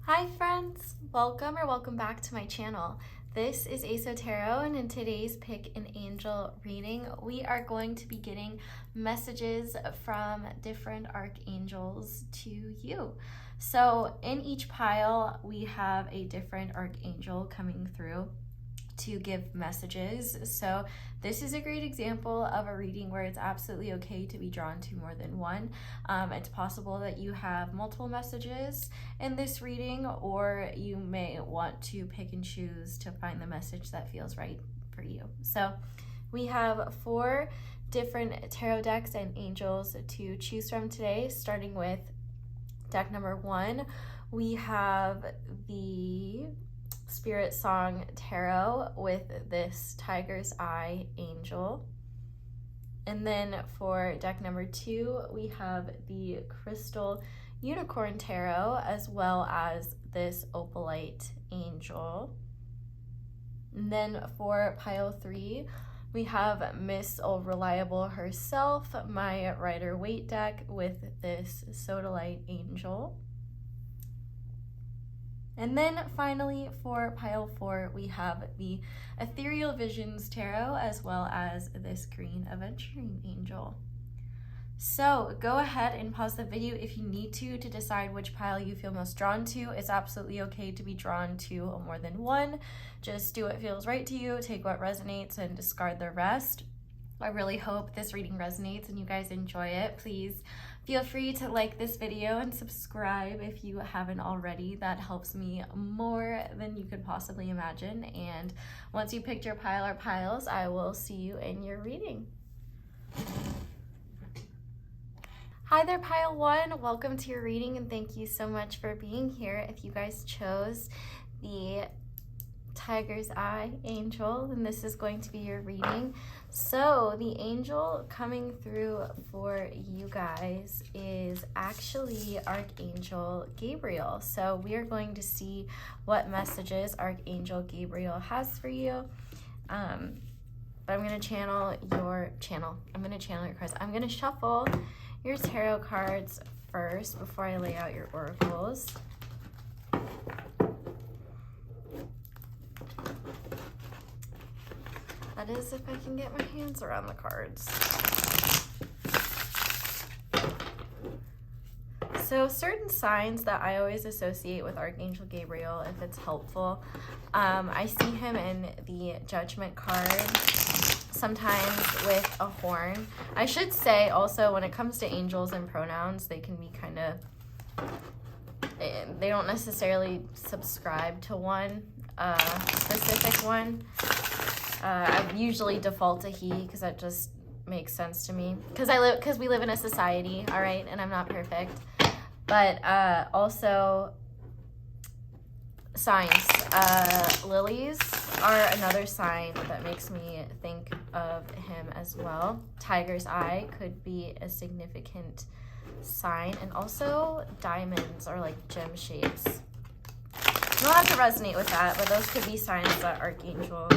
Hi friends, welcome back to my channel. This is Xoxo Tarot, and in today's Pick an Angel reading, we are going to be getting messages from different archangels to you. So in each pile, we have a different archangel coming through to give messages. So this is a great example of a reading where it's absolutely okay to be drawn to more than one. It's possible that you have multiple messages in this reading, or you may want to pick and choose to find the message that feels right for you. So we have 4 different tarot decks and angels to choose from today, starting with deck number 1. We have the Spiritsong Tarot with this Tiger's Eye angel. And then for deck number 2, we have the Crystal Unicorn Tarot, as well as this Opalite angel. And then for pile 3, we have Miss Reliable herself, my Rider Waite deck, with this Sodalite angel. And then finally for pile 4, we have the Ethereal Visions Tarot, as well as this green Aventurine angel. So go ahead and pause the video if you need to decide which pile you feel most drawn to. It's absolutely okay to be drawn to more than one. Just do what feels right to you, take what resonates, and discard the rest. I really hope this reading resonates and you guys enjoy it. Please feel free to like this video and subscribe if you haven't already. That helps me more than you could possibly imagine. And once you picked your pile or piles, I will see you in your reading. Hi there, pile 1. Welcome to your reading, and thank you so much for being here. If you guys chose the Tiger's Eye angel, then this is going to be your reading. So the angel coming through for you guys is actually Archangel Gabriel. So we are going to see what messages Archangel Gabriel has for you. But I'm going to channel your cards. I'm going to shuffle your tarot cards first before I lay out your oracles. That is, if I can get my hands around the cards. So certain signs that I always associate with Archangel Gabriel, if it's helpful, I see him in the Judgment card, sometimes with a horn. I should say also, when it comes to angels and pronouns, they can be kind of, they don't necessarily subscribe to one specific one. I usually default to he because that just makes sense to me. Because we live in a society, all right, and I'm not perfect. But also signs. Lilies are another sign that makes me think of him as well. Tiger's Eye could be a significant sign, and also diamonds are like gem shapes. You'll have to resonate with that, but those could be signs that Archangel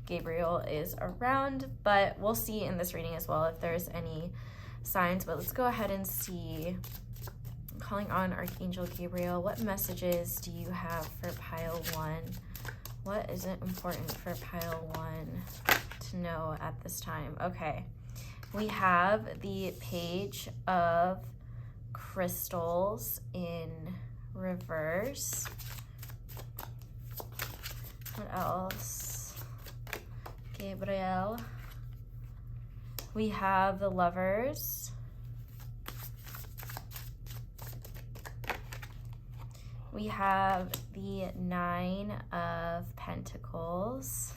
Gabriel is around, but we'll see in this reading as well if there's any signs. But let's go ahead and see. I'm calling on Archangel Gabriel. What messages do you have for pile 1? What is it important for pile 1 to know at this time? Okay, we have the Page of Crystals in reverse. What else? Gabriel. We have the Lovers. We have the 9 of Pentacles.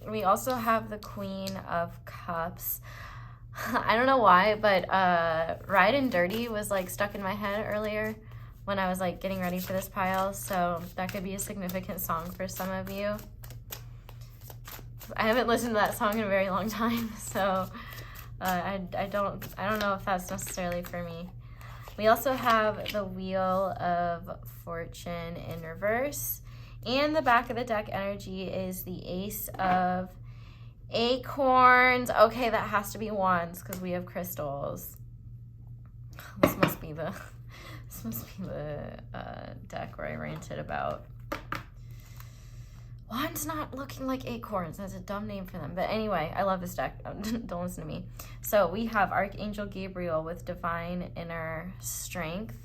We also have the Queen of Cups. I don't know why, but Ride and Dirty was like stuck in my head earlier when I was like getting ready for this pile, so that could be a significant song for some of you. I haven't listened to that song in a very long time, so I don't know if that's necessarily for me. We also have the Wheel of Fortune in reverse, and the back of the deck energy is the Ace of Acorns. Okay, that has to be wands because we have crystals. This must be the deck where I ranted about. Wands not looking like acorns. That's a dumb name for them. But anyway, I love this deck. Don't listen to me. So we have Archangel Gabriel with divine inner strength.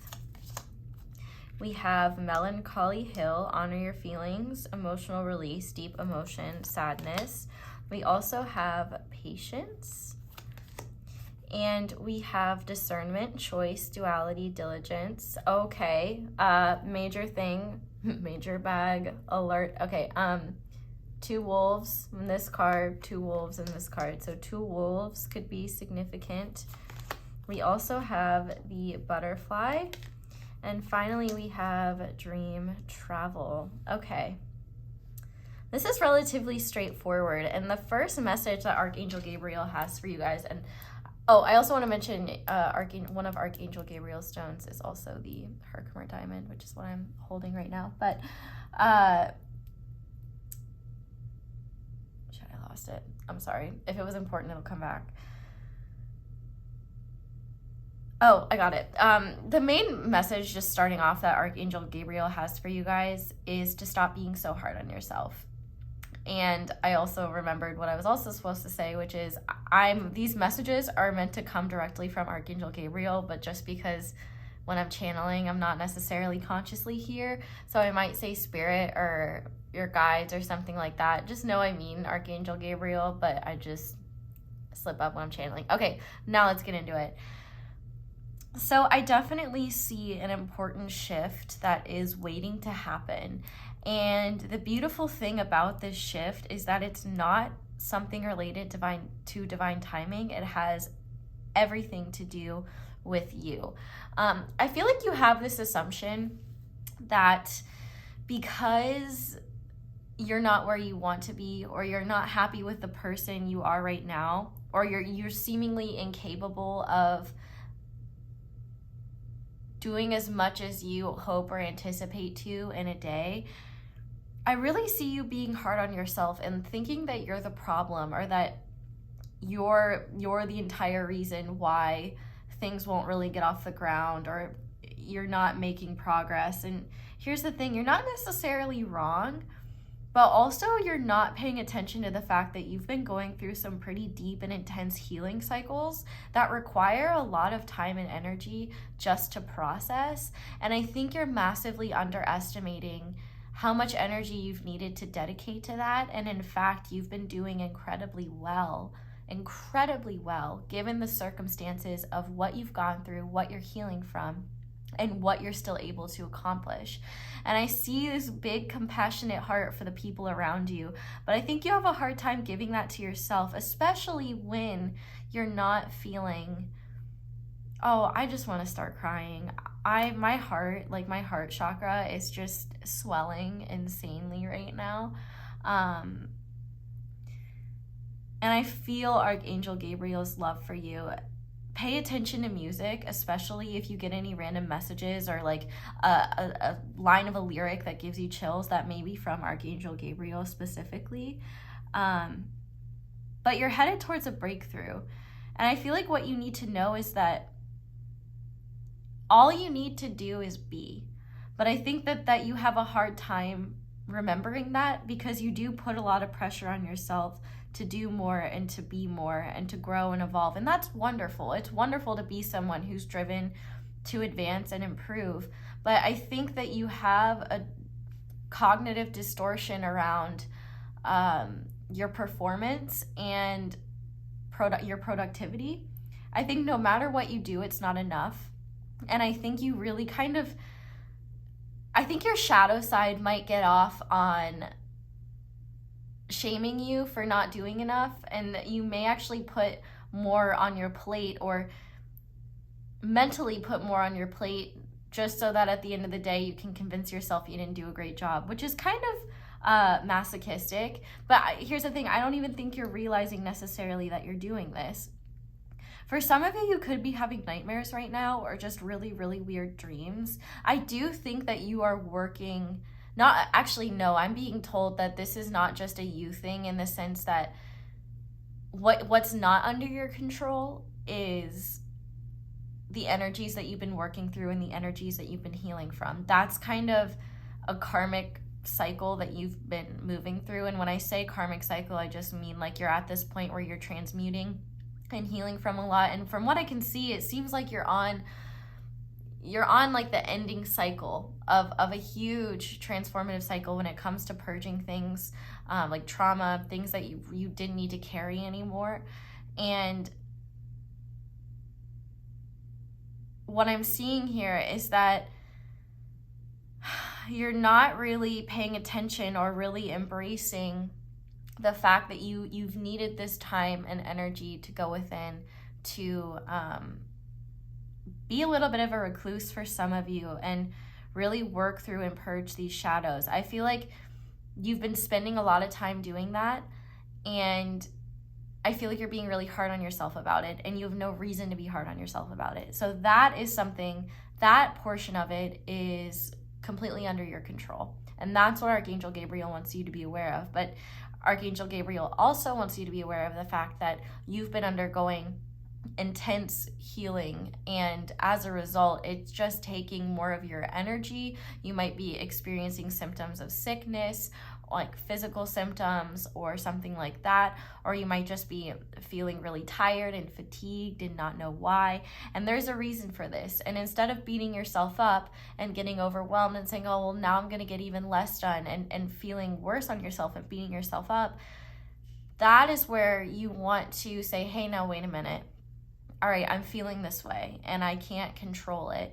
We have Melancholy Hill, honor your feelings, emotional release, deep emotion, sadness. We also have Patience. And we have discernment, choice, duality, diligence. Okay, major thing, major bag, alert. Okay, 2 wolves in this card, 2 wolves in this card. So 2 wolves could be significant. We also have the butterfly. And finally, we have dream travel. Okay. This is relatively straightforward. And the first message that Archangel Gabriel has for you guys, and oh, I also want to mention one of Archangel Gabriel's stones is also the Herkimer diamond, which is what I'm holding right now. But, shit, I lost it. I'm sorry. If it was important, it'll come back. Oh, I got it. The main message, just starting off, that Archangel Gabriel has for you guys is to stop being so hard on yourself. And I also remembered what I was also supposed to say, which is these messages are meant to come directly from Archangel Gabriel, but just because when I'm channeling, I'm not necessarily consciously here. So I might say spirit or your guides or something like that. Just know I mean Archangel Gabriel, but I just slip up when I'm channeling. Okay, now let's get into it. So I definitely see an important shift that is waiting to happen. And the beautiful thing about this shift is that it's not something related to divine timing. It has everything to do with you. I feel like you have this assumption that because you're not where you want to be, or you're not happy with the person you are right now, or you're seemingly incapable of doing as much as you hope or anticipate to in a day, I really see you being hard on yourself and thinking that you're the problem, or that you're the entire reason why things won't really get off the ground, or you're not making progress. And here's the thing, you're not necessarily wrong, but also you're not paying attention to the fact that you've been going through some pretty deep and intense healing cycles that require a lot of time and energy just to process. And I think you're massively underestimating how much energy you've needed to dedicate to that. And in fact, you've been doing incredibly well, given the circumstances of what you've gone through, what you're healing from, and what you're still able to accomplish. And I see this big compassionate heart for the people around you, but I think you have a hard time giving that to yourself, especially when you're not feeling, oh, I just want to start crying. My heart chakra is just swelling insanely right now. And I feel Archangel Gabriel's love for you. Pay attention to music, especially if you get any random messages or like a line of a lyric that gives you chills. That may be from Archangel Gabriel specifically. But you're headed towards a breakthrough. And I feel like what you need to know is that all you need to do is be. But I think that you have a hard time remembering that, because you do put a lot of pressure on yourself to do more and to be more and to grow and evolve. And that's wonderful. It's wonderful to be someone who's driven to advance and improve. But I think that you have a cognitive distortion around your performance and your productivity. I think no matter what you do, it's not enough. And I think you really I think your shadow side might get off on shaming you for not doing enough, and you may actually put more on your plate, or mentally put more on your plate, just so that at the end of the day you can convince yourself you didn't do a great job, which is kind of masochistic. But here's the thing, I don't even think you're realizing necessarily that you're doing this. For some of you, you could be having nightmares right now, or just really, really weird dreams. I do think that you are working, I'm being told that this is not just a you thing, in the sense that what's not under your control is the energies that you've been working through and the energies that you've been healing from. That's kind of a karmic cycle that you've been moving through. And when I say karmic cycle, I just mean like you're at this point where you're transmuting and healing from a lot. And from what I can see, it seems like you're on like the ending cycle of a huge transformative cycle when it comes to purging things, like trauma, things that you didn't need to carry anymore. And what I'm seeing here is that you're not really paying attention or really embracing the fact that you've needed this time and energy to go within, to be a little bit of a recluse for some of you and really work through and purge these shadows. I feel like you've been spending a lot of time doing that, and I feel like you're being really hard on yourself about it, and you have no reason to be hard on yourself about it. So that is something, that portion of it is completely under your control. And that's what Archangel Gabriel wants you to be aware of. But Archangel Gabriel also wants you to be aware of the fact that you've been undergoing intense healing, and as a result, it's just taking more of your energy. You might be experiencing symptoms of sickness, like physical symptoms or something like that, or you might just be feeling really tired and fatigued and not know why. And there's a reason for this. And instead of beating yourself up and getting overwhelmed and saying, oh, well, now I'm going to get even less done, and feeling worse on yourself and beating yourself up, that is where you want to say, hey, now wait a minute. All right, I'm feeling this way and I can't control it.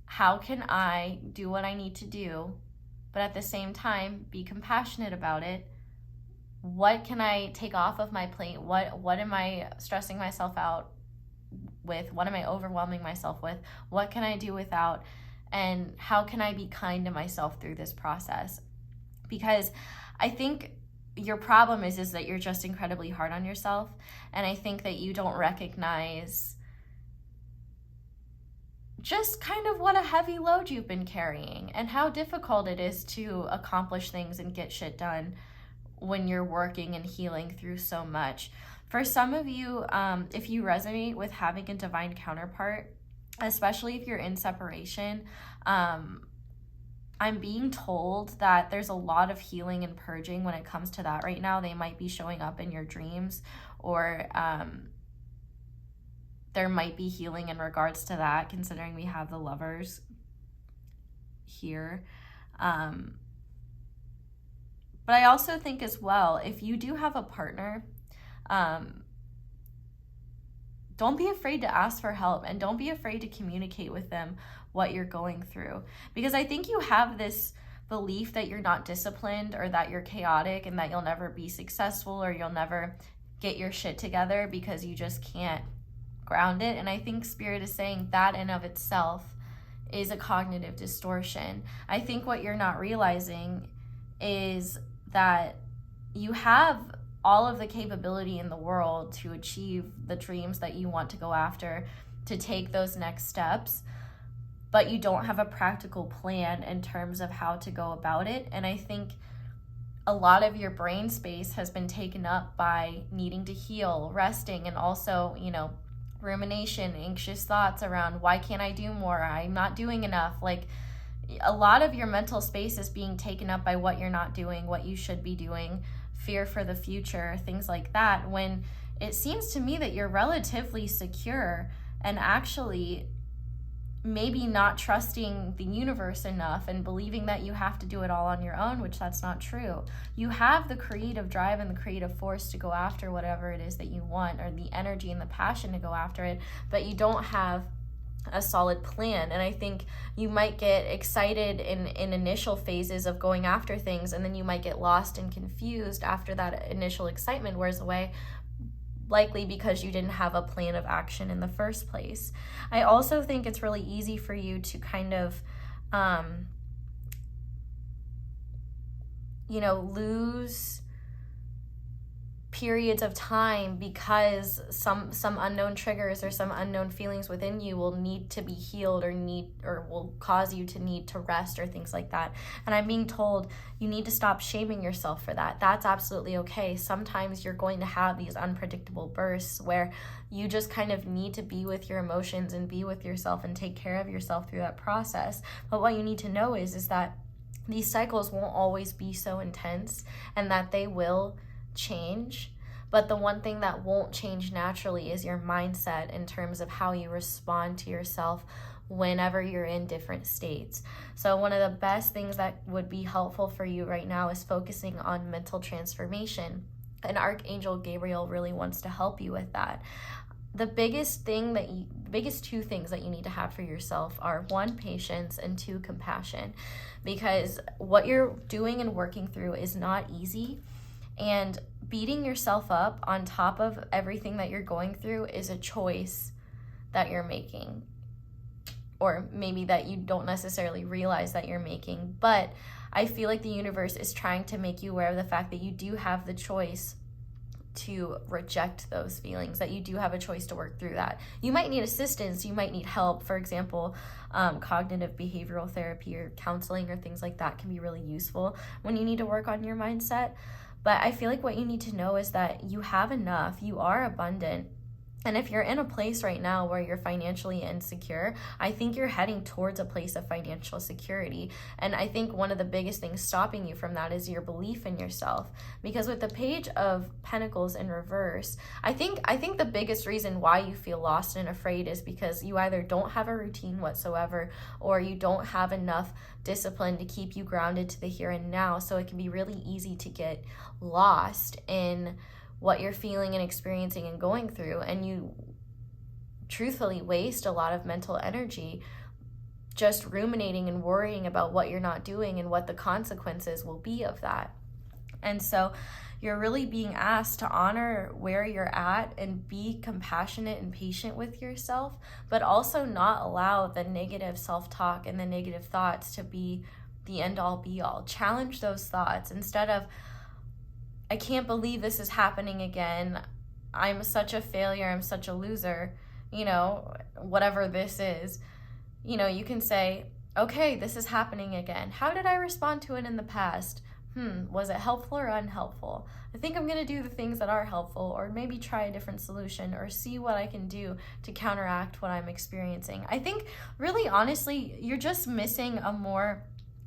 How can I do what I need to do, but at the same time be compassionate about it? What can I take off of my plate? What am I stressing myself out with? What am I overwhelming myself with? What can I do without? And how can I be kind to myself through this process? Because I think your problem is that you're just incredibly hard on yourself. And I think that you don't recognize just kind of what a heavy load you've been carrying and how difficult it is to accomplish things and get shit done when you're working and healing through so much. For some of you, if you resonate with having a divine counterpart, especially if you're in separation, I'm being told that there's a lot of healing and purging when it comes to that right now. They might be showing up in your dreams, or there might be healing in regards to that, considering we have the Lovers here. But I also think as well, if you do have a partner, don't be afraid to ask for help, and don't be afraid to communicate with them what you're going through. Because I think you have this belief that you're not disciplined, or that you're chaotic, and that you'll never be successful, or you'll never get your shit together because you just can't ground it. And I think Spirit is saying that in of itself is a cognitive distortion. I think what you're not realizing is that you have all of the capability in the world to achieve the dreams that you want to go after, to take those next steps, but you don't have a practical plan in terms of how to go about it. And I think a lot of your brain space has been taken up by needing to heal, resting, and also, rumination, anxious thoughts around, why can't I do more? I'm not doing enough. Like, a lot of your mental space is being taken up by what you're not doing, what you should be doing, fear for the future, things like that, when it seems to me that you're relatively secure and actually maybe not trusting the universe enough and believing that you have to do it all on your own, which that's not true. You have the creative drive and the creative force to go after whatever it is that you want, or the energy and the passion to go after it, but you don't have a solid plan. And I think you might get excited in initial phases of going after things, and then you might get lost and confused after that initial excitement wears away, likely because you didn't have a plan of action in the first place. I also think it's really easy for you to kind of lose periods of time because some unknown triggers or some unknown feelings within you will need to be healed or will cause you to need to rest or things like that. And I'm being told you need to stop shaming yourself for that. That's absolutely okay. Sometimes you're going to have these unpredictable bursts where you just kind of need to be with your emotions and be with yourself and take care of yourself through that process. But what you need to know is that these cycles won't always be so intense, and that they will change. But the one thing that won't change naturally is your mindset in terms of how you respond to yourself whenever you're in different states. So one of the best things that would be helpful for you right now is focusing on mental transformation. And Archangel Gabriel really wants to help you with that. The biggest two things that you need to have for yourself are 1, patience, and 2, compassion. Because what you're doing and working through is not easy. And beating yourself up on top of everything that you're going through is a choice that you're making. Or maybe that you don't necessarily realize that you're making. But I feel like the universe is trying to make you aware of the fact that you do have the choice to reject those feelings, that you do have a choice to work through that. You might need assistance, you might need help. For example, cognitive behavioral therapy or counseling or things like that can be really useful when you need to work on your mindset. But I feel like what you need to know is that you have enough, you are abundant. And if you're in a place right now where you're financially insecure, I think you're heading towards a place of financial security. And I think one of the biggest things stopping you from that is your belief in yourself. Because with the Page of Pentacles in reverse, I think the biggest reason why you feel lost and afraid is because you either don't have a routine whatsoever, or you don't have enough discipline to keep you grounded to the here and now. So it can be really easy to get lost in what you're feeling and experiencing and going through, and you truthfully waste a lot of mental energy just ruminating and worrying about what you're not doing and what the consequences will be of that. And so you're really being asked to honor where you're at and be compassionate and patient with yourself, but also not allow the negative self-talk and the negative thoughts to be the end-all be-all. Challenge those thoughts instead of, I can't believe this is happening again. I'm such a failure. I'm such a loser. Whatever this is, you can say, okay, this is happening again. How did I respond to it in the past? Was it helpful or unhelpful? I think I'm going to do the things that are helpful, or maybe try a different solution, or see what I can do to counteract what I'm experiencing. I think really honestly, you're just missing a more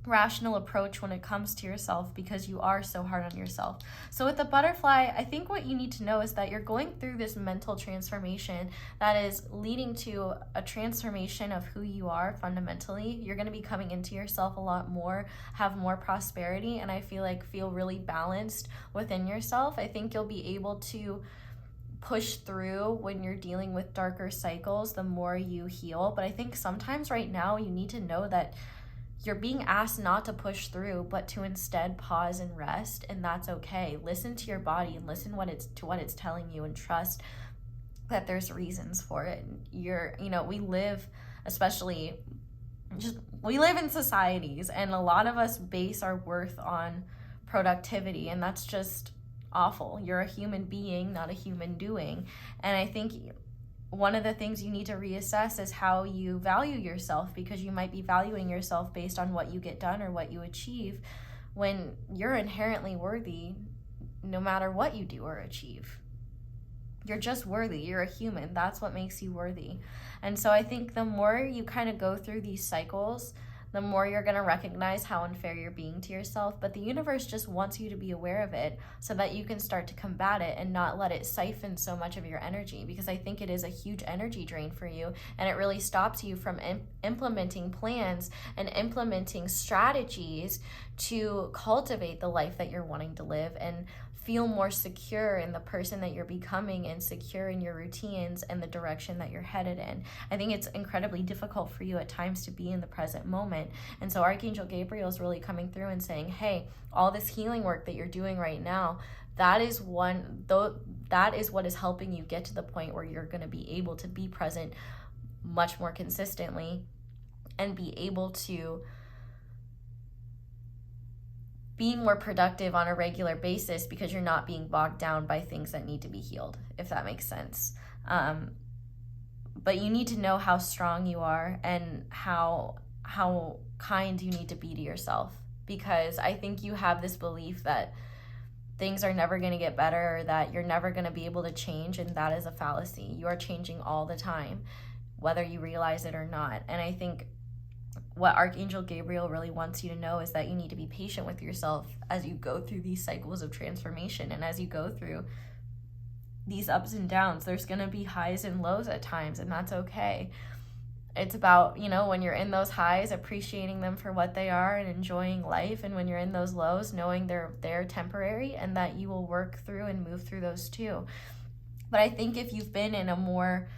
rational approach when it comes to yourself because you are so hard on yourself. So with the butterfly, I think what you need to know is that you're going through this mental transformation that is leading to a transformation of who you are fundamentally. You're going to be coming into yourself a lot more, have more prosperity, and I feel really balanced within yourself. I think you'll be able to push through when you're dealing with darker cycles the more you heal. But I think sometimes right now you need to know that you're being asked not to push through, but to instead pause and rest, and that's okay. Listen to your body and listen to what it's telling you, and trust that there's reasons for it. We live in societies, and a lot of us base our worth on productivity, and that's just awful. You're a human being, not a human doing. And I think one of the things you need to reassess is how you value yourself, because you might be valuing yourself based on what you get done or what you achieve, when you're inherently worthy no matter what you do or achieve. You're just worthy. You're a human. That's what makes you worthy. And so I think the more you kind of go through these cycles, the more you're going to recognize how unfair you're being to yourself. But the universe just wants you to be aware of it so that you can start to combat it and not let it siphon so much of your energy, because I think it is a huge energy drain for you, and it really stops you from implementing plans and implementing strategies to cultivate the life that you're wanting to live and feel more secure in the person that you're becoming and secure in your routines and the direction that you're headed in. I think it's incredibly difficult for you at times to be in the present moment. And so Archangel Gabriel is really coming through and saying, hey, all this healing work that you're doing right now, that is what is helping you get to the point where you're going to be able to be present much more consistently and be able to being more productive on a regular basis because you're not being bogged down by things that need to be healed, if that makes sense. But you need to know how strong you are and how kind you need to be to yourself, because I think you have this belief that things are never going to get better, or that you're never going to be able to change, and that is a fallacy. You are changing all the time, whether you realize it or not. And I think what Archangel Gabriel really wants you to know is that you need to be patient with yourself as you go through these cycles of transformation, and as you go through these ups and downs. There's going to be highs and lows at times, and that's okay. It's about, you know, when you're in those highs, appreciating them for what they are and enjoying life, and when you're in those lows, knowing they're temporary and that you will work through and move through those too. But I think if you've been in a more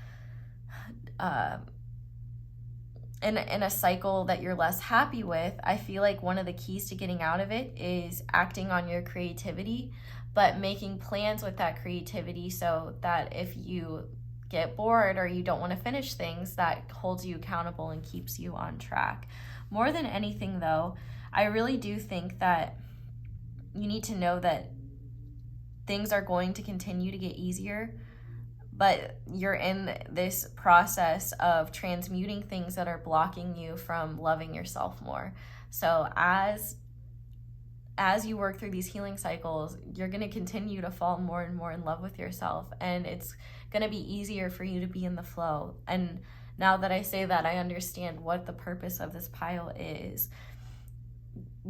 in a cycle that you're less happy with, I feel like one of the keys to getting out of it is acting on your creativity, but making plans with that creativity so that if you get bored or you don't want to finish things, that holds you accountable and keeps you on track. More than anything though, I really do think that you need to know that things are going to continue to get easier, but you're in this process of transmuting things that are blocking you from loving yourself more. So as you work through these healing cycles, you're going to continue to fall more and more in love with yourself, and it's going to be easier for you to be in the flow. And now that I say that, I understand what the purpose of this pile is.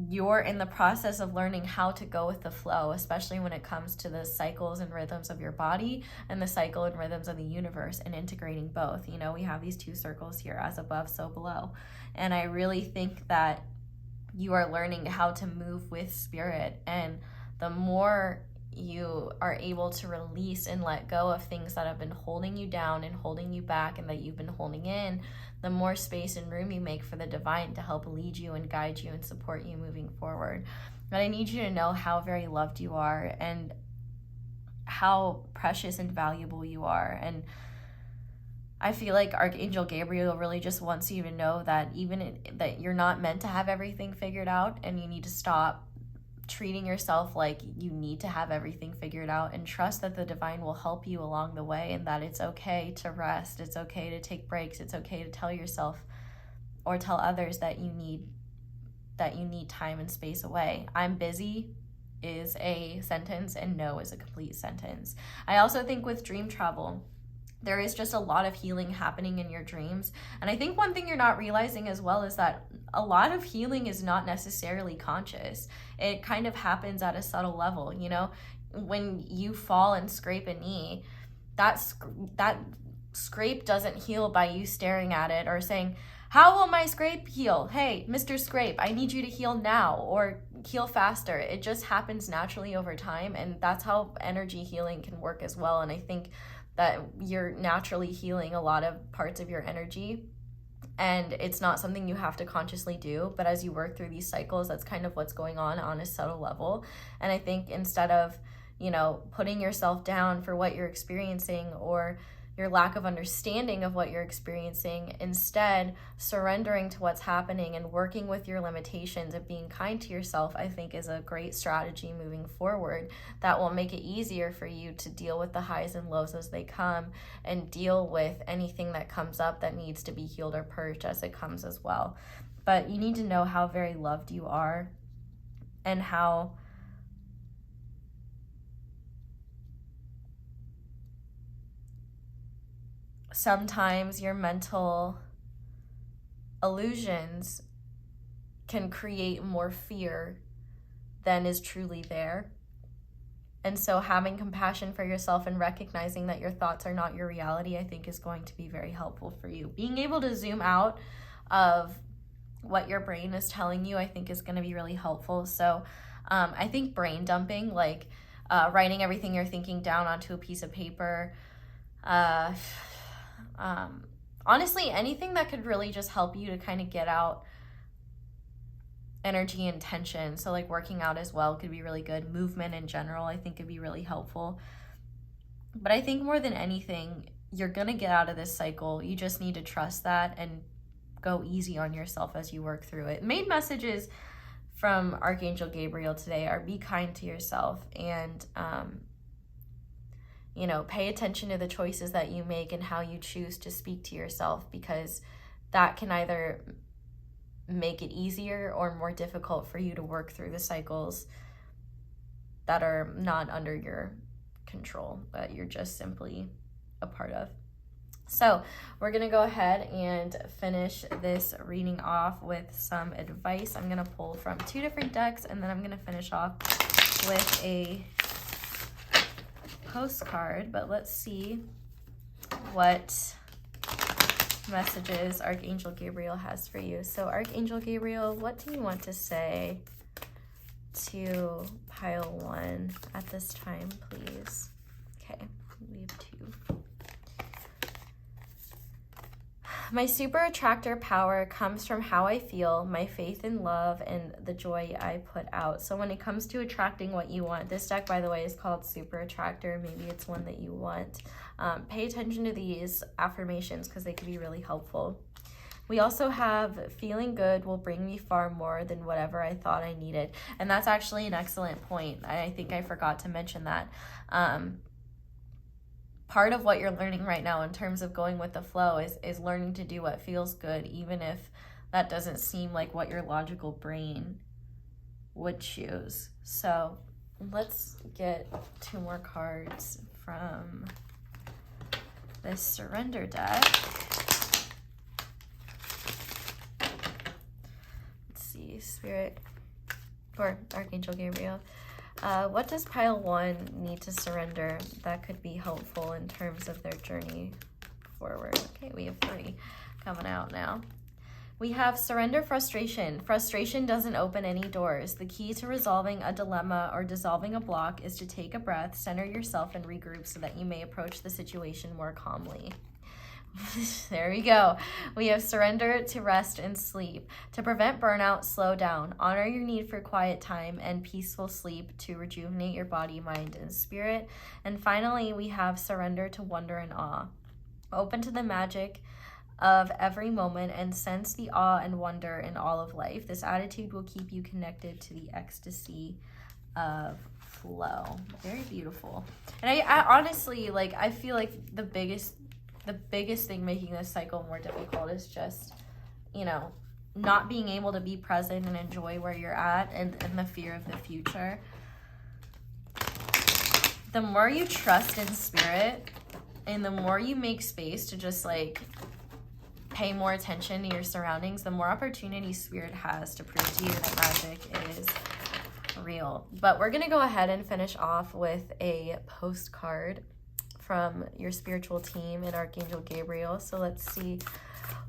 You're in the process of learning how to go with the flow, especially when it comes to the cycles and rhythms of your body and the cycle and rhythms of the universe, and integrating both. You know, we have these two circles here, as above, so below. And I really think that you are learning how to move with spirit, and the more you are able to release and let go of things that have been holding you down and holding you back and that you've been holding in, the more space and room you make for the divine to help lead you and guide you and support you moving forward. But I need you to know how very loved you are and how precious and valuable you are. And I feel like Archangel Gabriel really just wants you to know that that you're not meant to have everything figured out, and you need to stop treating yourself like you need to have everything figured out, and trust that the divine will help you along the way, and that it's okay to rest, it's okay to take breaks, it's okay to tell yourself or tell others that you need time and space away. I'm busy is a sentence, and no is a complete sentence. I also think with dream travel, there is just a lot of healing happening in your dreams. And I think one thing you're not realizing as well is that a lot of healing is not necessarily conscious. It kind of happens at a subtle level. You know, when you fall and scrape a knee, that scrape doesn't heal by you staring at it or saying, "How will my scrape heal? Hey, Mr. Scrape, I need you to heal now," or heal faster. It just happens naturally over time, and that's how energy healing can work as well. And I think that you're naturally healing a lot of parts of your energy, and it's not something you have to consciously do, but as you work through these cycles, that's kind of what's going on a subtle level. And I think instead of, you know, putting yourself down for what you're experiencing or your lack of understanding of what you're experiencing, instead surrendering to what's happening and working with your limitations and being kind to yourself, I think is a great strategy moving forward that will make it easier for you to deal with the highs and lows as they come, and deal with anything that comes up that needs to be healed or purged as it comes as well. But you need to know how very loved you are, and how sometimes your mental illusions can create more fear than is truly there. And so having compassion for yourself and recognizing that your thoughts are not your reality, I think is going to be very helpful for you. Being able to zoom out of what your brain is telling you, I think is going to be really helpful. So I think brain dumping, like writing everything you're thinking down onto a piece of paper, honestly, anything that could really just help you to kind of get out energy and tension. So like working out as well could be really good. Movement in general, I think, could be really helpful. But I think more than anything, you're going to get out of this cycle. You just need to trust that and go easy on yourself as you work through it. Main message is from Archangel Gabriel today are be kind to yourself and, you know, pay attention to the choices that you make and how you choose to speak to yourself, because that can either make it easier or more difficult for you to work through the cycles that are not under your control, that you're just simply a part of. So we're going to go ahead and finish this reading off with some advice. I'm going to pull from 2 different decks, and then I'm going to finish off with a postcard. But let's see what messages Archangel Gabriel has for you. So Archangel Gabriel, what do you want to say to pile 1 at this time, please? Okay, we have 2. My super attractor power comes from how I feel, my faith in love, and the joy I put out. So when it comes to attracting what you want, this deck, by the way, is called Super Attractor. Maybe it's one that you want. Pay attention to these affirmations because they can be really helpful. We also have feeling good will bring me far more than whatever I thought I needed. And that's actually an excellent point. I think I forgot to mention that. Part of what you're learning right now in terms of going with the flow is learning to do what feels good, even if that doesn't seem like what your logical brain would choose. So let's get 2 more cards from this surrender deck. Let's see, Spirit or Archangel Gabriel. What does pile 1 need to surrender that could be helpful in terms of their journey forward? Okay, we have 3 coming out now. We have surrender frustration. Frustration doesn't open any doors. The key to resolving a dilemma or dissolving a block is to take a breath, center yourself, and regroup so that you may approach the situation more calmly. There we go. We have surrender to rest and sleep. To prevent burnout, slow down. Honor your need for quiet time and peaceful sleep to rejuvenate your body, mind, and spirit. And finally, we have surrender to wonder and awe. Open to the magic of every moment and sense the awe and wonder in all of life. This attitude will keep you connected to the ecstasy of flow. Very beautiful. And I honestly, like, I feel like the biggest thing making this cycle more difficult is just, you know, not being able to be present and enjoy where you're at, and the fear of the future. The more you trust in spirit and the more you make space to just like pay more attention to your surroundings, the more opportunity spirit has to prove to you that magic is real. But we're going to go ahead and finish off with a postcard from your spiritual team and Archangel Gabriel. So let's see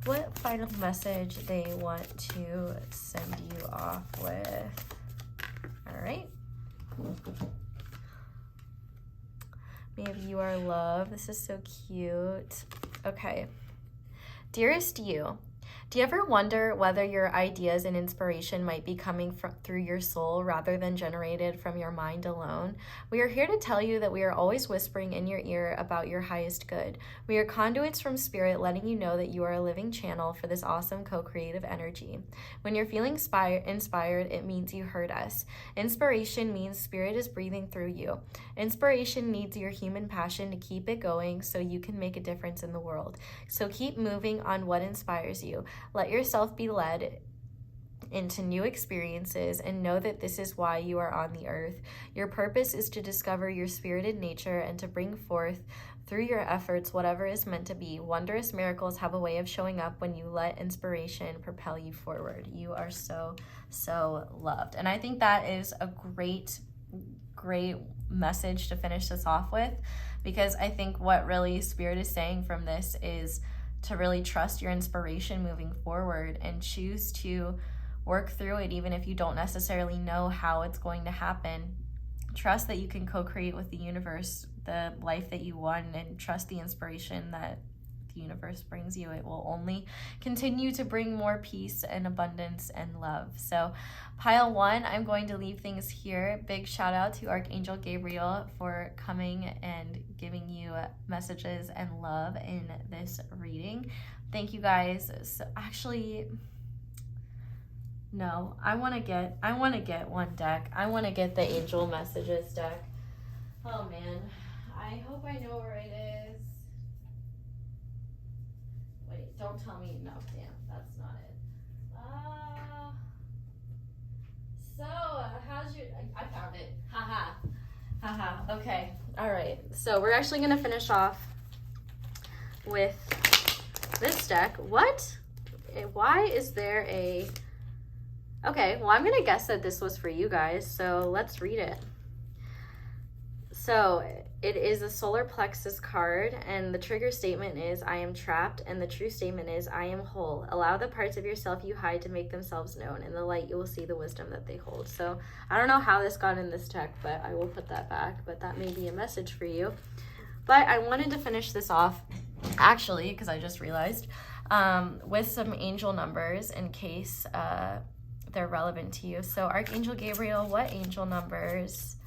what final message they want to send you off with. All right. Maybe you are love. This is so cute. Okay. Dearest you, do you ever wonder whether your ideas and inspiration might be coming through your soul rather than generated from your mind alone? We are here to tell you that we are always whispering in your ear about your highest good. We are conduits from spirit, letting you know that you are a living channel for this awesome co-creative energy. When you're feeling inspired, it means you heard us. Inspiration means spirit is breathing through you. Inspiration needs your human passion to keep it going so you can make a difference in the world. So keep moving on what inspires you. Let yourself be led into new experiences and know that this is why you are on the earth. Your purpose is to discover your spirited nature and to bring forth through your efforts whatever is meant to be. Wondrous miracles have a way of showing up when you let inspiration propel you forward. You are so, so loved. And I think that is a great message to finish this off with, because I think what really spirit is saying from this is to really trust your inspiration moving forward and choose to work through it even if you don't necessarily know how it's going to happen. Trust that you can co-create with the universe the life that you want, and trust the inspiration that the universe brings you. It will only continue to bring more peace and abundance and love. So pile 1, I'm going to leave things here. Big shout out to Archangel Gabriel for coming and giving you messages and love in this reading. Thank you guys. So actually, No, I want to get one deck. I want to get the angel messages deck. Oh man, I hope I know where it is. Wait, don't tell me. No, damn, that's not it. So, how's your, I found it. Haha. Haha, okay. All right, so we're actually gonna finish off with this deck. What? Why is there a, okay, well, I'm gonna guess that this was for you guys, so let's read it. So it is a solar plexus card, and the trigger statement is, I am trapped, and the true statement is, I am whole. Allow the parts of yourself you hide to make themselves known. In the light, you will see the wisdom that they hold. So I don't know how this got in this deck, but I will put that back, but that may be a message for you. But I wanted to finish this off, actually, because I just realized, with some angel numbers in case they're relevant to you. So Archangel Gabriel, what angel numbers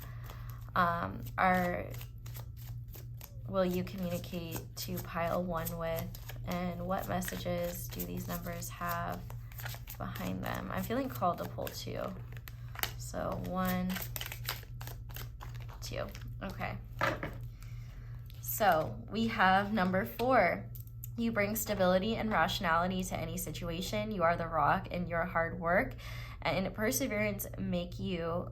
will you communicate to pile 1 with, and what messages do these numbers have behind them? I'm feeling called to pull 2. So 1, 2. Okay. So we have number 4. You bring stability and rationality to any situation. You are the rock, and your hard work and perseverance make you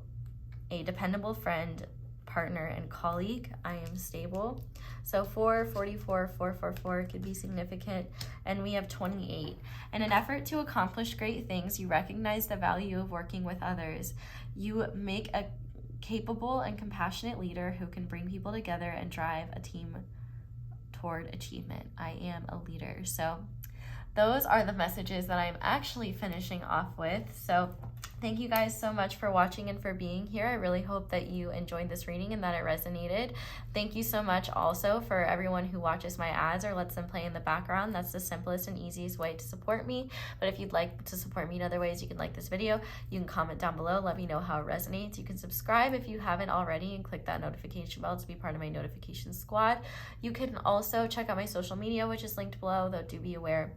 a dependable friend, partner, and colleague. I am stable. So 4, 44, 444 could be significant. And we have 28. In an effort to accomplish great things, you recognize the value of working with others. You make a capable and compassionate leader who can bring people together and drive a team toward achievement. I am a leader. So those are the messages that I'm actually finishing off with. So thank you guys so much for watching and for being here. I really hope that you enjoyed this reading and that it resonated. Thank you so much also for everyone who watches my ads or lets them play in the background. That's the simplest and easiest way to support me. But if you'd like to support me in other ways, you can like this video. You can comment down below. Let me know how it resonates. You can subscribe if you haven't already and click that notification bell to be part of my notification squad. You can also check out my social media, which is linked below, though do be aware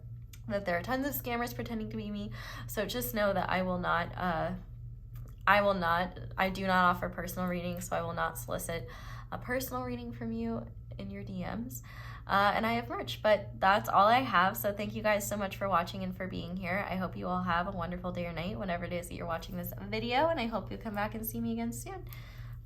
that there are tons of scammers pretending to be me. So just know that I do not offer personal readings, so I will not solicit a personal reading from you in your DMs. And I have merch, but that's all I have. So thank you guys so much for watching and for being here. I hope you all have a wonderful day or night whenever it is that you're watching this video, and I hope you come back and see me again soon.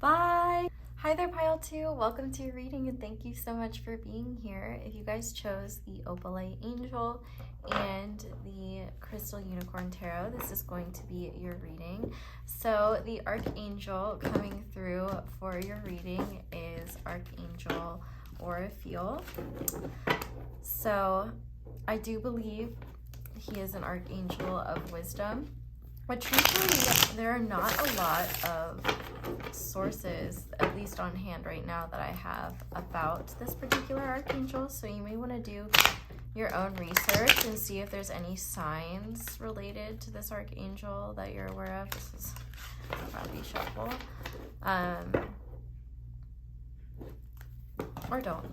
Bye. Hi there, Pile 2. Welcome to your reading, and thank you so much for being here. If you guys chose the Opalite Angel and the Crystal Unicorn Tarot, this is going to be your reading. So the Archangel coming through for your reading is Archangel Oracle. So I do believe he is an Archangel of wisdom. But truthfully, there are not a lot of sources, at least on hand right now, that I have about this particular Archangel. So you may want to do your own research and see if there's any signs related to this Archangel that you're aware of. This is a crappy shuffle. Or don't.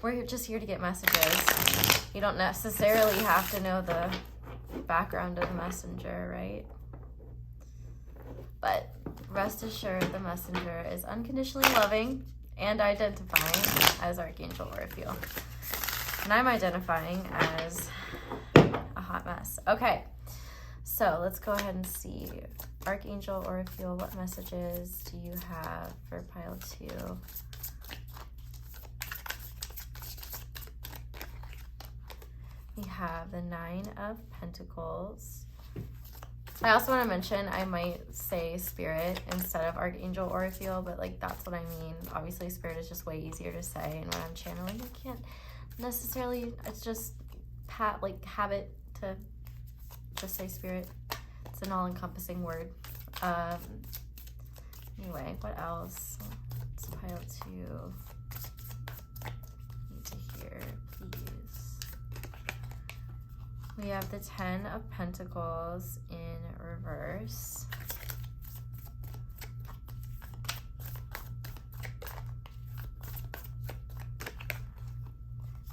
We're just here to get messages. You don't necessarily have to know the background of the messenger, right? But rest assured, the messenger is unconditionally loving and identifying as Archangel Oracle. And I'm identifying as a hot mess. Okay, so let's go ahead and see. Archangel Oracle, what messages do you have for pile 2? We have the 9 of Pentacles. I also want to mention I might say Spirit instead of Archangel Oracle, but like that's what I mean. Obviously Spirit is just way easier to say, and when I'm channeling I can't necessarily, it's just habit to just say Spirit. It's an all-encompassing word. Anyway, what else? Let's pile 2. Need to hear, please. We have the 10 of Pentacles in reverse.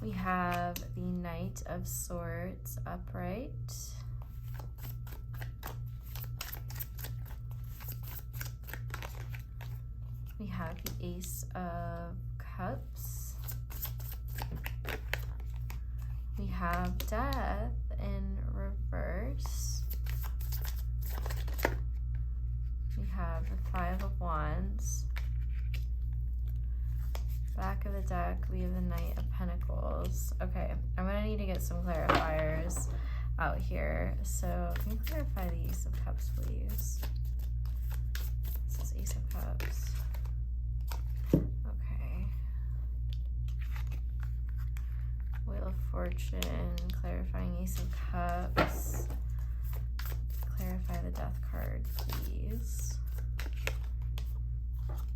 We have the Knight of Swords upright. have the Ace of Cups. We have Death in reverse. We have the Five of Wands. Back of the deck, we have the Knight of Pentacles. Okay, I'm gonna need to get some clarifiers out here. So can you clarify the Ace of Cups, please? This is Ace of Cups. Okay. Wheel of Fortune, clarifying Ace of Cups. Clarify the Death card, please.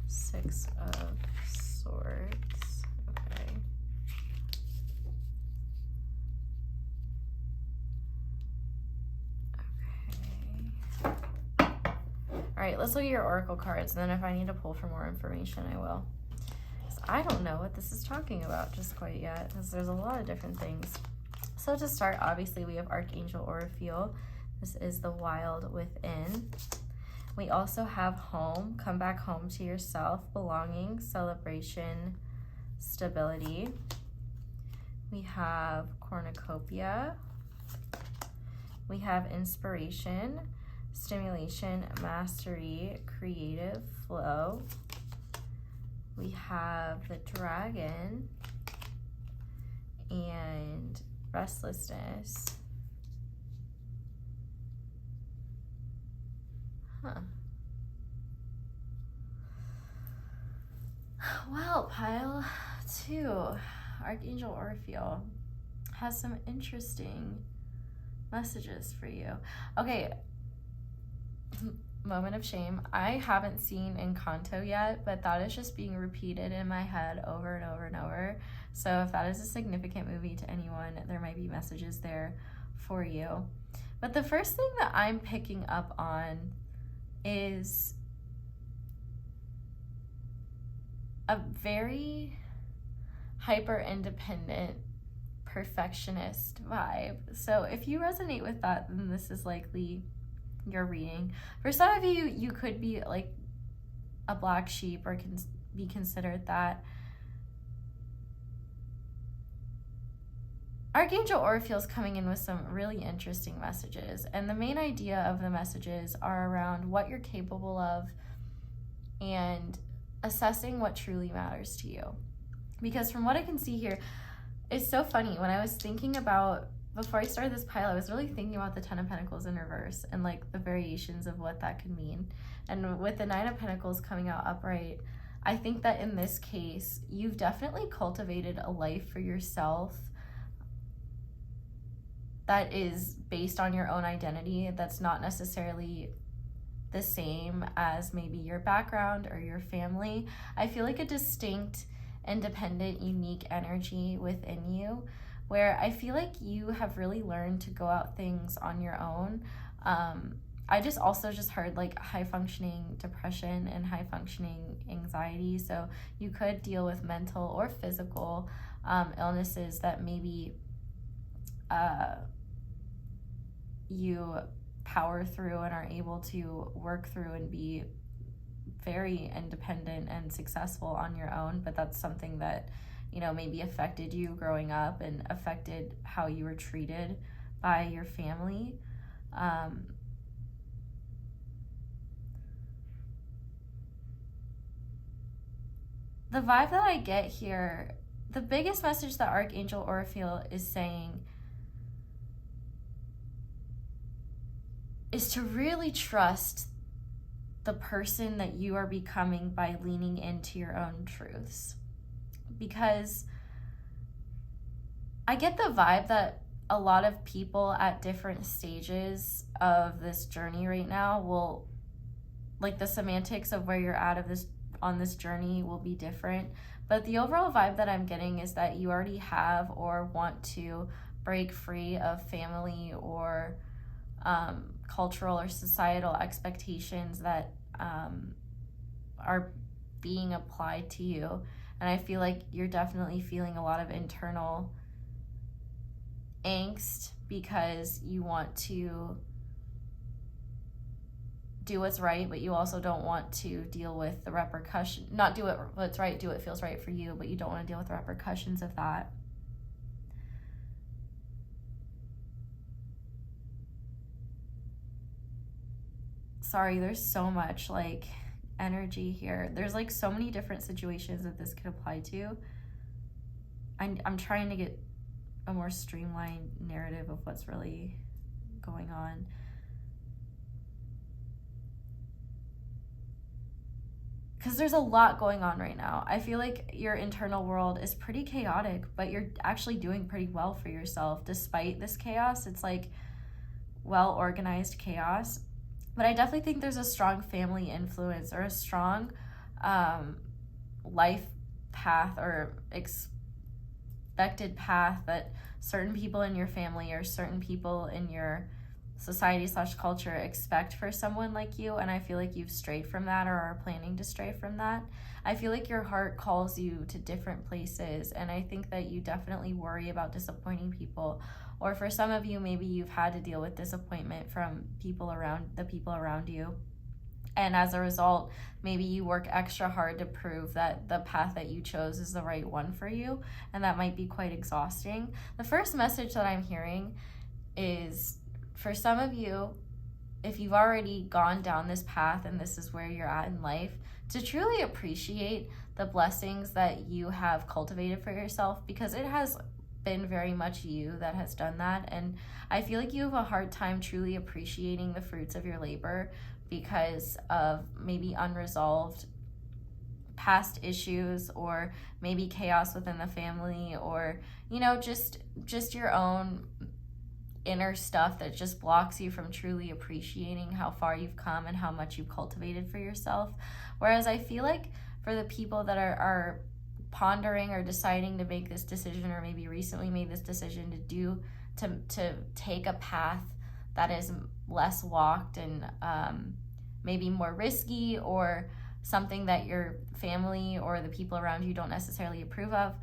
Six of Swords. Okay. All right, let's look at your oracle cards, and then if I need to pull for more information, I will. Because I don't know what this is talking about just quite yet, because there's a lot of different things. So to start, obviously, we have Archangel Oracle. This is the wild within. We also have home, come back home to yourself, belonging, celebration, stability. We have cornucopia. We have inspiration, stimulation, mastery, creative flow. We have the dragon and restlessness. Huh. Well, pile 2, Archangel Oracle has some interesting messages for you. Okay, moment of shame. I haven't seen Encanto yet, but that is just being repeated in my head over and over and over. So if that is a significant movie to anyone, there might be messages there for you. But the first thing that I'm picking up on is a very hyper-independent perfectionist vibe. So if you resonate with that, then this is likely your reading. For some of you, you could be like a black sheep or can be considered that. Archangel Oracle is coming in with some really interesting messages, and the main idea of the messages are around what you're capable of and assessing what truly matters to you. Because from what I can see here, it's so funny. When I was thinking about, before I started this pile, I was really thinking about the Ten of Pentacles in reverse and like the variations of what that could mean. And with the Nine of Pentacles coming out upright, I think that in this case, you've definitely cultivated a life for yourself that is based on your own identity, that's not necessarily the same as maybe your background or your family. I feel like a distinct, independent, unique energy within you, where I feel like you have really learned to go out things on your own. I just also just heard like high functioning depression and high functioning anxiety. So you could deal with mental or physical illnesses that maybe you power through and are able to work through and be very independent and successful on your own. But that's something that, you know, maybe affected you growing up and affected how you were treated by your family. The vibe that I get here, the biggest message that Archangel Oracle is saying is to really trust the person that you are becoming by leaning into your own truths. Because I get the vibe that a lot of people at different stages of this journey right now will, like the semantics of where you're at of this on this journey will be different. But the overall vibe that I'm getting is that you already have or want to break free of family or cultural or societal expectations that are being applied to you. And I feel like you're definitely feeling a lot of internal angst because you want to do what's right, but you also don't want to deal with the repercussion, not do what's right, do what feels right for you, but you don't want to deal with the repercussions of that. Sorry, there's so much like energy here. There's like so many different situations that this could apply to. I'm trying to get a more streamlined narrative of what's really going on. Because there's a lot going on right now. I feel like your internal world is pretty chaotic, but you're actually doing pretty well for yourself despite this chaos. It's like well-organized chaos. But I definitely think there's a strong family influence or a strong life path or expected path that certain people in your family or certain people in your society/culture expect for someone like you, and I feel like you've strayed from that or are planning to stray from that. I feel like your heart calls you to different places, and I think that you definitely worry about disappointing people, or for some of you, maybe you've had to deal with disappointment from the people around you, and as a result, maybe you work extra hard to prove that the path that you chose is the right one for you, and that might be quite exhausting. The first message that I'm hearing is, for some of you, if you've already gone down this path and this is where you're at in life, to truly appreciate the blessings that you have cultivated for yourself, because it has been very much you that has done that. And I feel like you have a hard time truly appreciating the fruits of your labor because of maybe unresolved past issues, or maybe chaos within the family, or, you know, just your own inner stuff that just blocks you from truly appreciating how far you've come and how much you've cultivated for yourself. Whereas I feel like for the people that are pondering or deciding to make this decision, or maybe recently made this decision to take a path that is less walked and maybe more risky, or something that your family or the people around you don't necessarily approve of,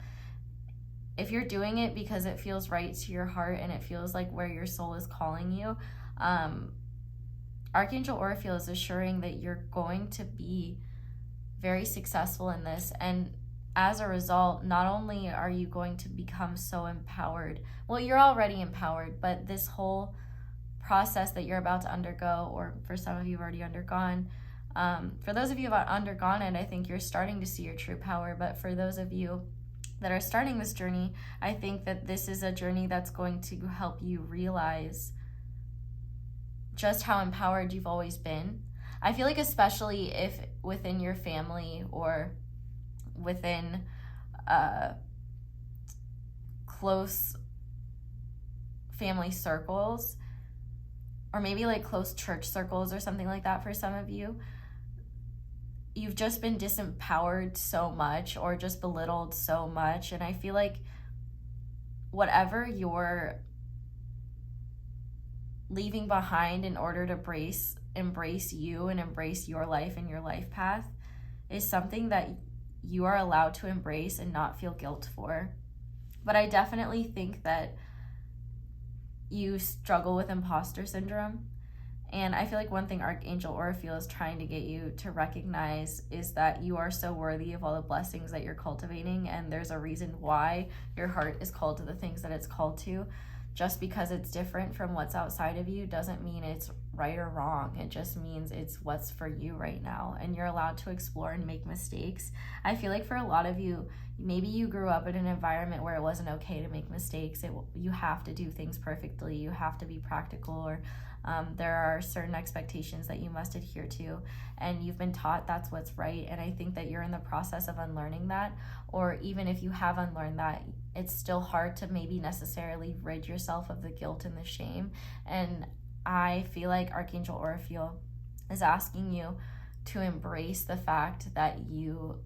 if you're doing it because it feels right to your heart and it feels like where your soul is calling you, Archangel Oracle is assuring that you're going to be very successful in this. And as a result, not only are you going to become so empowered, well, you're already empowered, but this whole process that you're about to undergo, or for some of you have already undergone, for those of you who have undergone it, I think you're starting to see your true power. But for those of you that are starting this journey, I think that this is a journey that's going to help you realize just how empowered you've always been. I feel like especially if within your family or within close family circles, or maybe like close church circles or something like that, for some of you, you've just been disempowered so much or just belittled so much. And I feel like whatever you're leaving behind in order to embrace you and embrace your life and your life path is something that you are allowed to embrace and not feel guilt for. But I definitely think that you struggle with imposter syndrome. And I feel like one thing Archangel Oracle is trying to get you to recognize is that you are so worthy of all the blessings that you're cultivating, and there's a reason why your heart is called to the things that it's called to. Just because it's different from what's outside of you doesn't mean it's right or wrong. It just means it's what's for you right now, and you're allowed to explore and make mistakes. I feel like for a lot of you, maybe you grew up in an environment where it wasn't okay to make mistakes. You have to do things perfectly. You have to be practical, or there are certain expectations that you must adhere to, and you've been taught that's what's right. And I think that you're in the process of unlearning that, or even if you have unlearned that, it's still hard to maybe necessarily rid yourself of the guilt and the shame. And I feel like Archangel Oracle is asking you to embrace the fact that you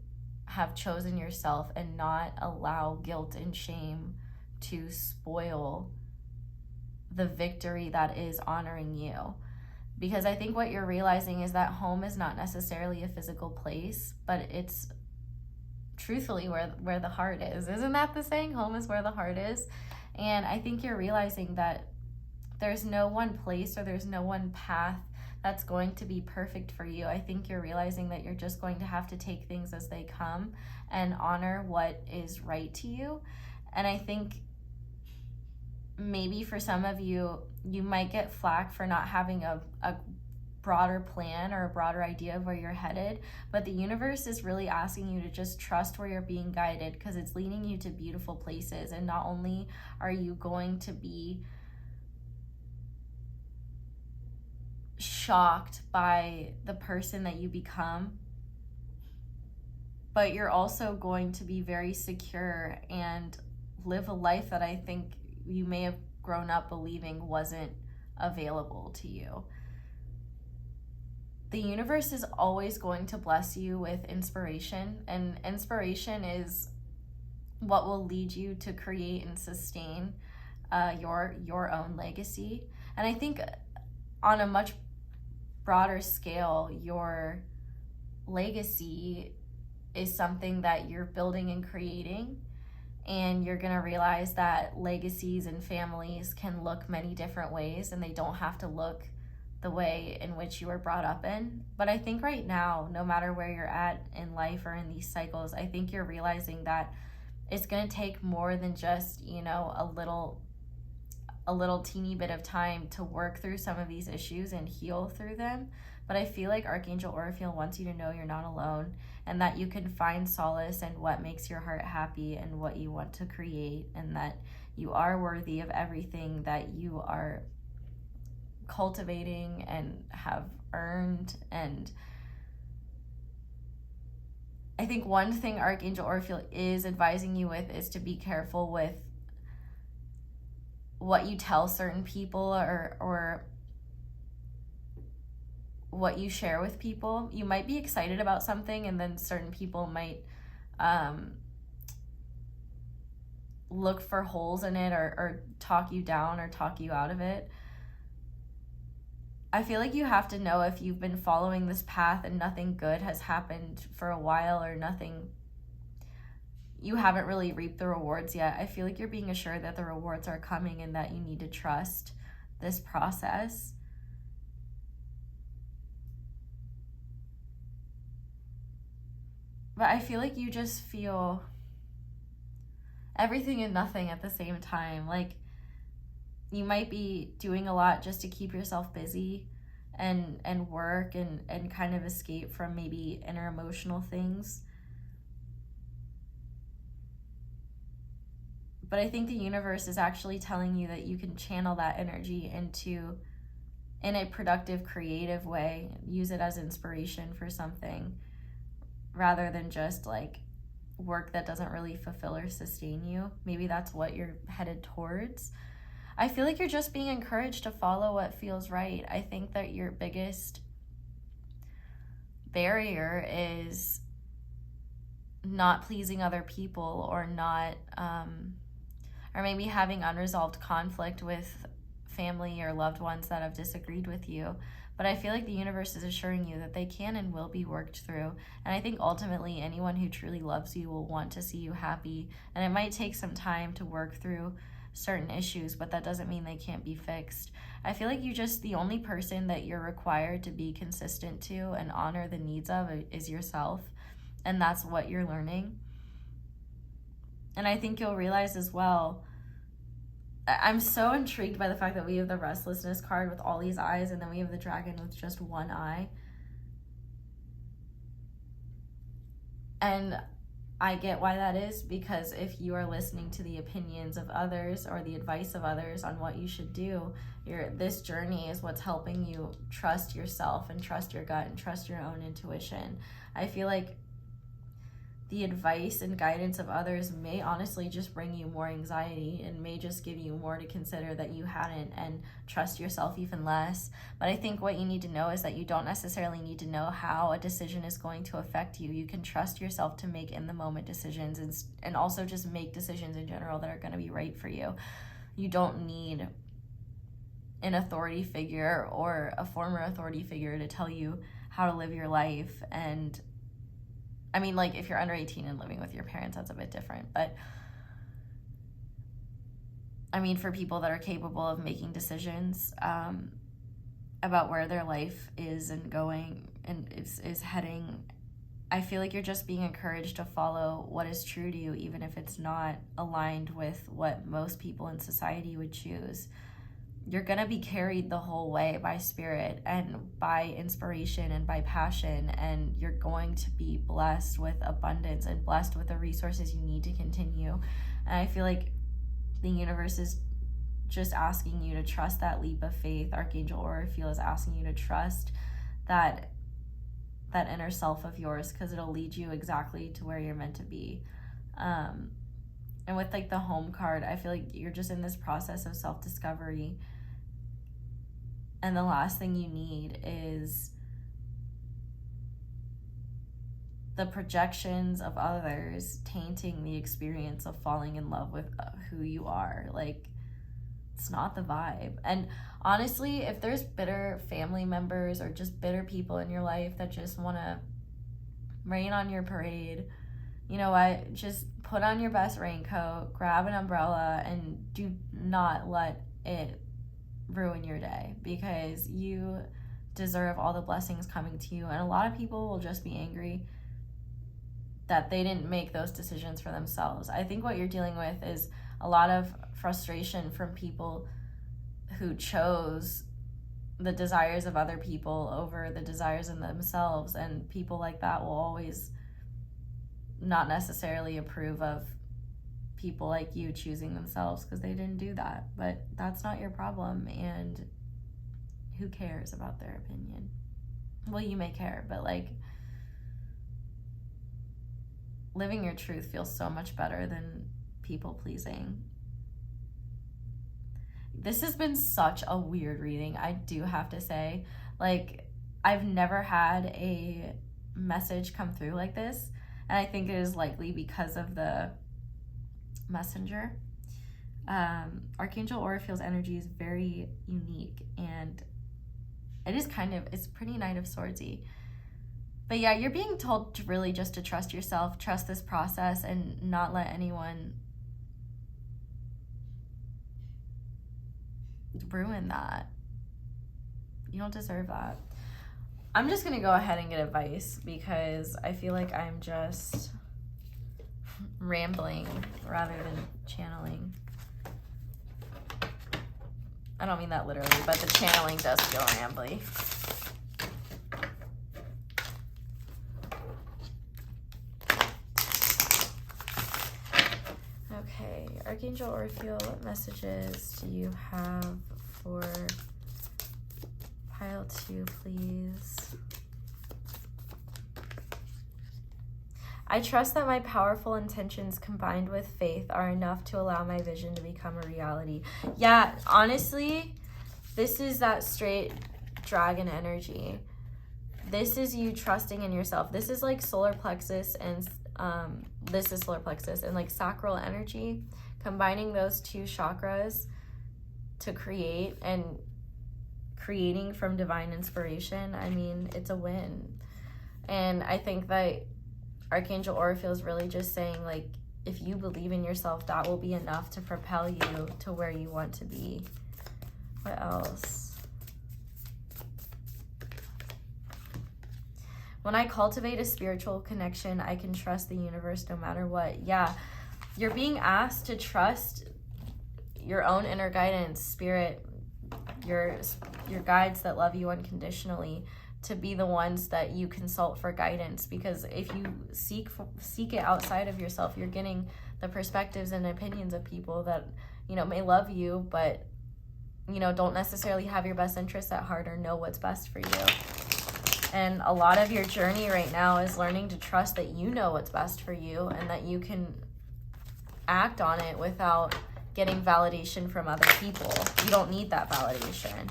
have chosen yourself and not allow guilt and shame to spoil the victory that is honoring you. Because I think what you're realizing is that home is not necessarily a physical place, but it's truthfully where the heart is. Isn't that the saying? Home is where the heart is. And I think you're realizing that there's no one place or there's no one path that's going to be perfect for you. I think you're realizing that you're just going to have to take things as they come and honor what is right to you. And I think maybe for some of you, you might get flack for not having a broader plan or a broader idea of where you're headed, but the universe is really asking you to just trust where you're being guided, because it's leading you to beautiful places. And not only are you going to be shocked by the person that you become, but you're also going to be very secure and live a life that I think you may have grown up believing wasn't available to you. The universe is always going to bless you with inspiration, and inspiration is what will lead you to create and sustain your own legacy. And I think on a much broader scale, your legacy is something that you're building and creating, and you're going to realize that legacies and families can look many different ways, and they don't have to look the way in which you were brought up in. But I think right now, no matter where you're at in life or in these cycles, I think you're realizing that it's going to take more than just, you know, a little teeny bit of time to work through some of these issues and heal through them. But I feel like Archangel Oracle wants you to know you're not alone, and that you can find solace in what makes your heart happy and what you want to create, and that you are worthy of everything that you are cultivating and have earned. And I think one thing Archangel Oracle is advising you with is to be careful with what you tell certain people or what you share with people. You might be excited about something, and then certain people might look for holes in it or talk you down or talk you out of it. I feel like you have to know if you've been following this path and nothing good has happened for a while, or you haven't really reaped the rewards yet. I feel like you're being assured that the rewards are coming and that you need to trust this process. But I feel like you just feel everything and nothing at the same time. Like, you might be doing a lot just to keep yourself busy and work and kind of escape from maybe inner emotional things. But I think the universe is actually telling you that you can channel that energy in a productive, creative way. Use it as inspiration for something, rather than just like work that doesn't really fulfill or sustain you. Maybe that's what you're headed towards. I feel like you're just being encouraged to follow what feels right. I think that your biggest barrier is not pleasing other people, or not, or maybe having unresolved conflict with family or loved ones that have disagreed with you. But I feel like the universe is assuring you that they can and will be worked through. And I think ultimately anyone who truly loves you will want to see you happy. And it might take some time to work through certain issues, but that doesn't mean they can't be fixed. I feel like the only person that you're required to be consistent to and honor the needs of is yourself. And that's what you're learning. And I think you'll realize as well, I'm so intrigued by the fact that we have the restlessness card with all these eyes, and then we have the dragon with just one eye. And I get why that is, because if you are listening to the opinions of others or the advice of others on what you should do, this journey is what's helping you trust yourself and trust your gut and trust your own intuition. I feel like the advice and guidance of others may honestly just bring you more anxiety and may just give you more to consider that you hadn't, and trust yourself even less. But I think what you need to know is that you don't necessarily need to know how a decision is going to affect you. You can trust yourself to make in the moment decisions, and also just make decisions in general that are going to be right for you. You don't need an authority figure or a former authority figure to tell you how to live your life. And I mean, like, if you're under 18 and living with your parents, that's a bit different. But I mean, for people that are capable of making decisions, about where their life is and going and is heading, I feel like you're just being encouraged to follow what is true to you, even if it's not aligned with what most people in society would choose. You're going to be carried the whole way by spirit and by inspiration and by passion, and you're going to be blessed with abundance and blessed with the resources you need to continue. And I feel like the universe is just asking you to trust that leap of faith. Archangel Oracle is asking you to trust that inner self of yours, because it'll lead you exactly to where you're meant to be. And with like the home card, I feel like you're just in this process of self-discovery. And the last thing you need is the projections of others tainting the experience of falling in love with who you are. Like, it's not the vibe. And honestly, if there's bitter family members or just bitter people in your life that just want to rain on your parade, you know what? Just put on your best raincoat, grab an umbrella, and do not let it ruin your day, because you deserve all the blessings coming to you. And a lot of people will just be angry that they didn't make those decisions for themselves. I think what you're dealing with is a lot of frustration from people who chose the desires of other people over the desires in themselves, and people like that will always not necessarily approve of people like you choosing themselves because they didn't do that. But that's not your problem, and who cares about their opinion? Well, you may care, but like, living your truth feels so much better than people pleasing. This has been such a weird reading, I do have to say. Like, I've never had a message come through like this, and I think it is likely because of the messenger. Archangel Oracle's energy is very unique, and it's pretty Knight of Swordsy. But yeah, you're being told to really just to trust yourself, trust this process, and not let anyone ruin that. You don't deserve that. I'm just gonna go ahead and get advice, because I feel like I'm just rambling rather than channeling. I don't mean that literally, but the channeling does feel rambly. Okay, Archangel Oracle, what messages do you have for pile 2, please? I trust that my powerful intentions combined with faith are enough to allow my vision to become a reality. Yeah, honestly, this is that straight dragon energy. This is you trusting in yourself. This is like solar plexus and this is solar plexus and like sacral energy, combining those two chakras to create, and creating from divine inspiration. I mean, it's a win. And I think that Archangel Oracle is really just saying, like, if you believe in yourself, that will be enough to propel you to where you want to be. What else? When I cultivate a spiritual connection, I can trust the universe no matter what. Yeah, you're being asked to trust your own inner guidance, spirit, your guides that love you unconditionally, to be the ones that you consult for guidance. Because if you seek it outside of yourself, you're getting the perspectives and opinions of people that, you know, may love you, but, you know, don't necessarily have your best interests at heart or know what's best for you. And a lot of your journey right now is learning to trust that you know what's best for you, and that you can act on it without getting validation from other people. You don't need that validation.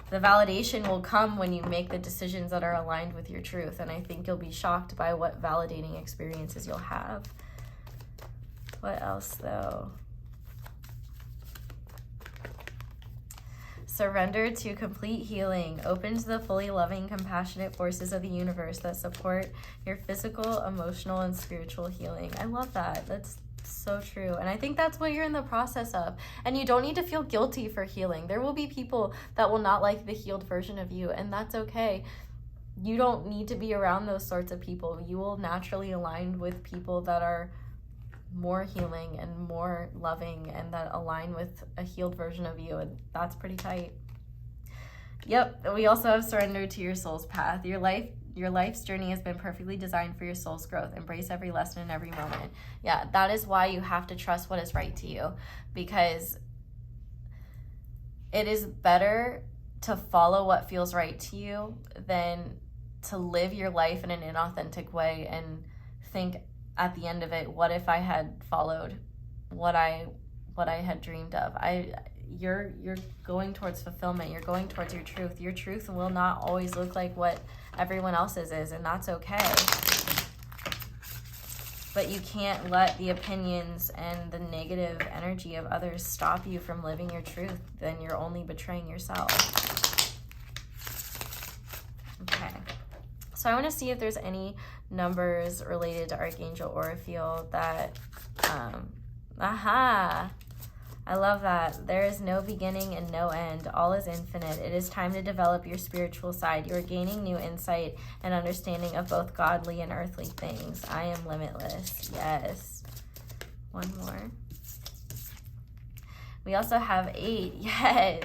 The validation will come when you make the decisions that are aligned with your truth. And I think you'll be shocked by what validating experiences you'll have. What else, though? Surrender to complete healing. Open to the fully loving, compassionate forces of the universe that support your physical, emotional, and spiritual healing. I love that. That's So true. And I think that's what you're in the process of. And you don't need to feel guilty for healing. There will be people that will not like the healed version of you, and that's okay. You don't need to be around those sorts of people. You will naturally align with people that are more healing and more loving and that align with a healed version of you, and that's pretty tight. Yep, we also have surrendered to your soul's path. Your life's journey has been perfectly designed for your soul's growth. Embrace every lesson in every moment. Yeah, that is why you have to trust what is right to you, because it is better to follow what feels right to you than to live your life in an inauthentic way and think at the end of it, what if I had followed what I had dreamed of? You're going towards fulfillment. You're going towards your truth. Your truth will not always look like what everyone else's is, and that's okay. But you can't let the opinions and the negative energy of others stop you from living your truth. Then you're only betraying yourself. Okay. So I want to see if there's any numbers related to Archangel Oracle that, I love that. There is no beginning and no end. All is infinite. It is time to develop your spiritual side. You are gaining new insight and understanding of both godly and earthly things. I am limitless. Yes. One more. We also have 8. Yes.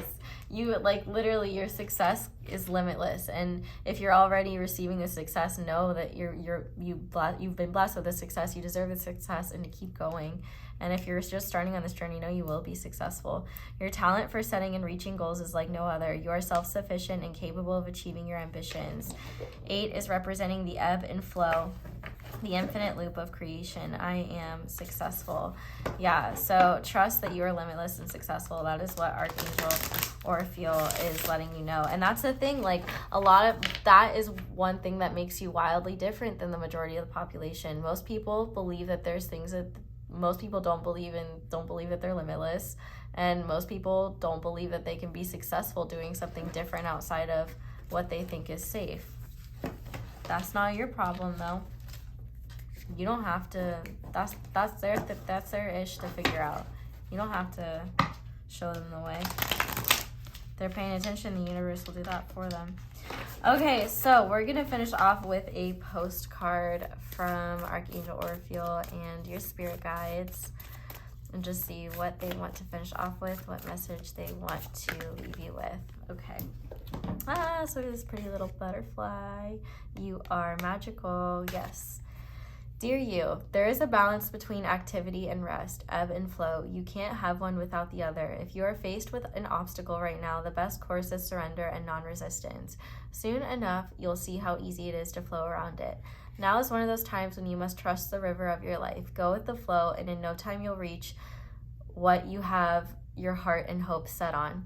You, like, literally your success is limitless, and if you're already receiving the success, know that you've been blessed with the success. You deserve the success, and to keep going. And if you're just starting on this journey, know you will be successful. Your talent for setting and reaching goals is like no other. You are self-sufficient and capable of achieving your ambitions. 8 is representing the ebb and flow, the infinite loop of creation. I am successful. Yeah, so trust that you are limitless and successful. That is what Archangel Oracle is letting you know. And that's the thing, like, a lot of that is one thing that makes you wildly different than the majority of the population. Most people believe that there's things that most people don't believe that they're limitless, and most people don't believe that they can be successful doing something different outside of what they think is safe. That's not your problem, though. You don't have to. That's their ish to figure out. You don't have to show them the way. If they're paying attention, the universe will do that for them. Okay, so we're gonna finish off with a postcard from Archangel Oracle and your spirit guides, and just see what they want to finish off with, what message they want to leave you with. Okay. So this pretty little butterfly. You are magical. Yes. Dear you, there is a balance between activity and rest, ebb and flow. You can't have one without the other. If you are faced with an obstacle right now, the best course is surrender and non-resistance. Soon enough, you'll see how easy it is to flow around it. Now is one of those times when you must trust the river of your life. Go with the flow, and in no time you'll reach what you have your heart and hope set on.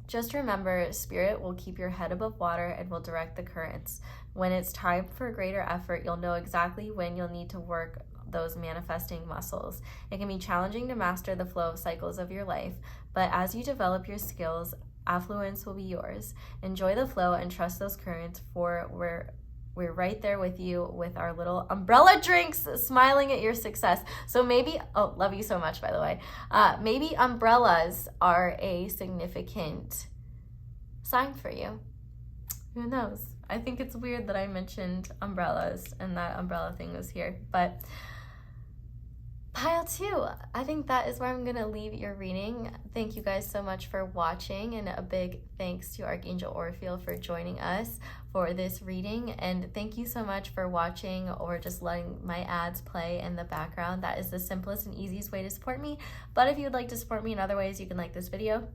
Just remember, Spirit will keep your head above water and will direct the currents. When it's time for greater effort, you'll know exactly when you'll need to work those manifesting muscles. It can be challenging to master the flow of cycles of your life, but as you develop your skills, affluence will be yours. Enjoy the flow and trust those currents, for we're right there with you with our little umbrella drinks, smiling at your success. So maybe, oh, love you so much, by the way. Maybe umbrellas are a significant sign for you. Who knows? I think it's weird that I mentioned umbrellas and that umbrella thing was here, but pile 2, I think that is where I'm gonna leave your reading. Thank you guys so much for watching, and a big thanks to Archangel Oracle for joining us for this reading. And thank you so much for watching or just letting my ads play in the background. That is the simplest and easiest way to support me. But if you'd like to support me in other ways, you can like this video.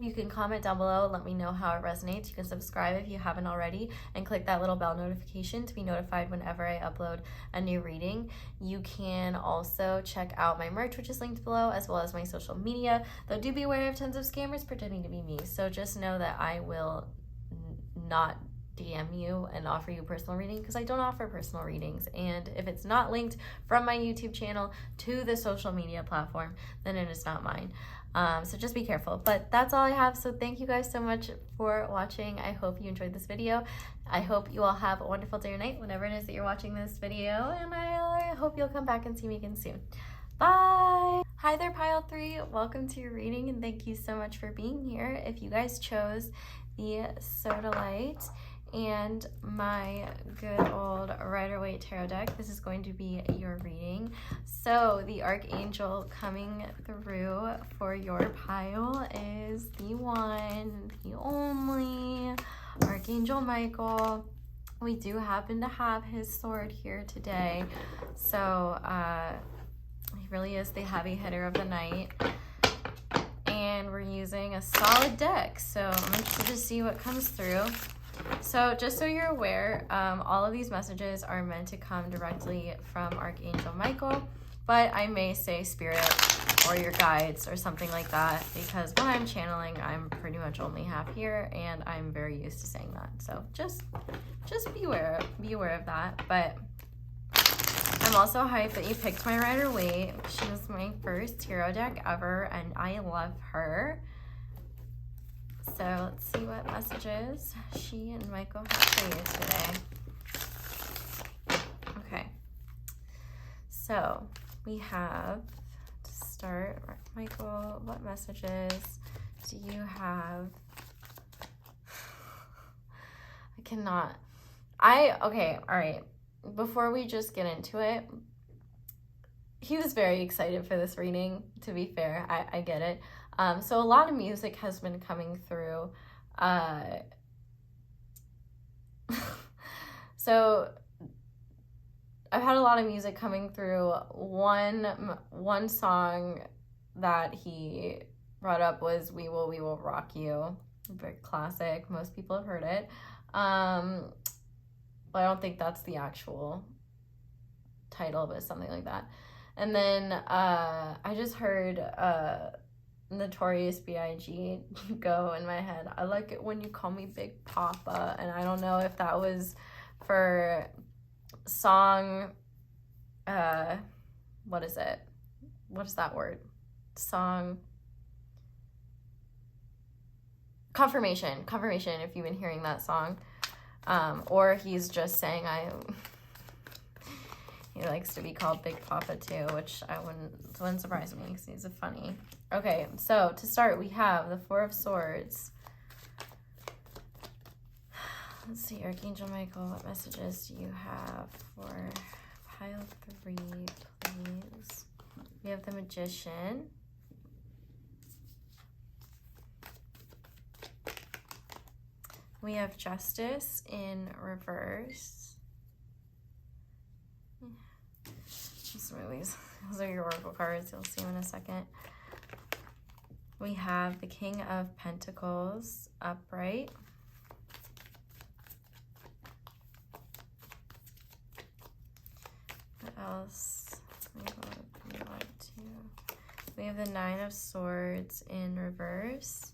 You can comment down below and let me know how it resonates. You can subscribe if you haven't already, and click that little bell notification to be notified whenever I upload a new reading. You can also check out my merch, which is linked below, as well as my social media. Though do be aware of tons of scammers pretending to be me. So just know that I will not DM you and offer you personal reading, because I don't offer personal readings. And if it's not linked from my YouTube channel to the social media platform, then it is not mine. So just be careful. But that's all I have. So thank you guys so much for watching. I hope you enjoyed this video. I hope you all have a wonderful day or night whenever it is that you're watching this video, and I hope you'll come back and see me again soon. Bye! Hi there, Pile 3. Welcome to your reading, and thank you so much for being here. If you guys chose the Sodalite and my good old Rider-Waite tarot deck, this is going to be your reading. So the Archangel coming through for your pile is the one, the only Archangel Michael. We do happen to have his sword here today, so he really is the heavy hitter of the night, and we're using a solid deck, so I'm interested to see what comes through. So just so you're aware, all of these messages are meant to come directly from Archangel Michael, but I may say spirit or your guides or something like that, because when I'm channeling, I'm pretty much only half here, and I'm very used to saying that. So just be aware of that. But I'm also hyped that you picked my Rider-Waite. She was my first tarot deck ever, and I love her. So let's see what messages she and Michael have for you today. Okay. So we have, to start, Michael, what messages do you have? Okay, all right. Before we just get into it, he was very excited for this reading, to be fair. I get it. So a lot of music has been coming through. So I've had a lot of music coming through. One song that he brought up was We Will Rock You. Very classic. Most people have heard it. But I don't think that's the actual title, but something like that. And then I just heard Notorious B.I.G. go in my head. I like it when you call me Big Papa. And I don't know if that was for song, what is it? What is that word? Song, confirmation, if you've been hearing that song. Or he's just saying he likes to be called Big Papa too, which wouldn't surprise me because he's a funny. Okay, so to start, we have the Four of Swords. Let's see, Archangel Michael, what messages do you have for pile 3, please? We have the Magician. We have Justice in reverse. Those are your Oracle cards. You'll see them in a second. We have the King of Pentacles upright. What else? We have the Nine of Swords in reverse.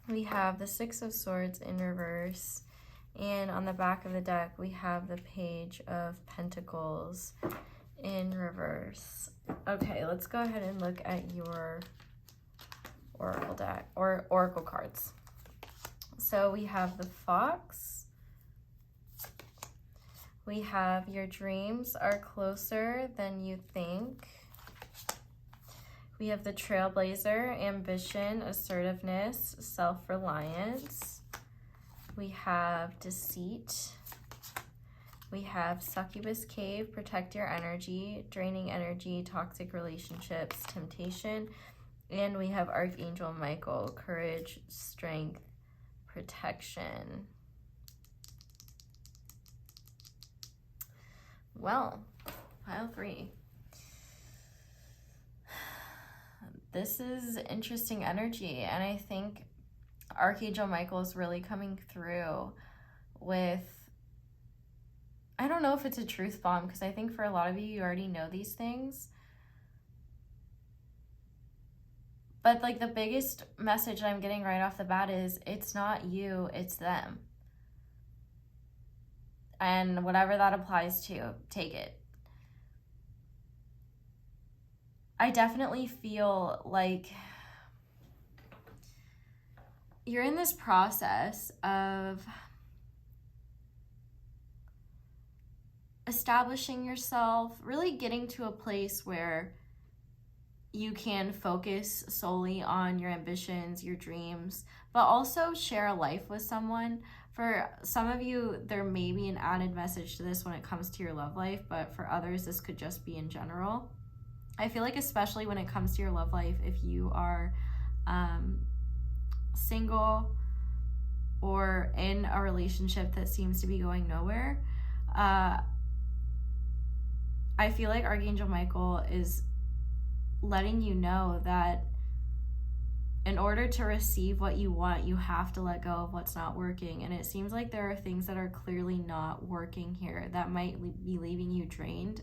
We have the Six of Swords in reverse. And on the back of the deck, we have the Page of Pentacles in reverse. Okay, let's go ahead and look at your Oracle deck, or Oracle cards. So we have the Fox. We have Your Dreams Are Closer Than You Think. We have the Trailblazer, Ambition, Assertiveness, Self-Reliance. We have Deceit. We have Succubus Cave, Protect Your Energy, Draining Energy, Toxic Relationships, Temptation. And we have Archangel Michael, Courage, Strength, Protection. Well, pile 3. This is interesting energy, and I think Archangel Michael is really coming through with, I don't know if it's a truth bomb, because I think for a lot of you already know these things. But like the biggest message I'm getting right off the bat is it's not you, it's them. And whatever that applies to, take it. I definitely feel like you're in this process of establishing yourself, really getting to a place where you can focus solely on your ambitions, your dreams, but also share a life with someone. For some of you, there may be an added message to this when it comes to your love life, but for others, this could just be in general. I feel like especially when it comes to your love life, if you are single or in a relationship that seems to be going nowhere, I feel like Archangel Michael is letting you know that in order to receive what you want, you have to let go of what's not working. And it seems like there are things that are clearly not working here that might be leaving you drained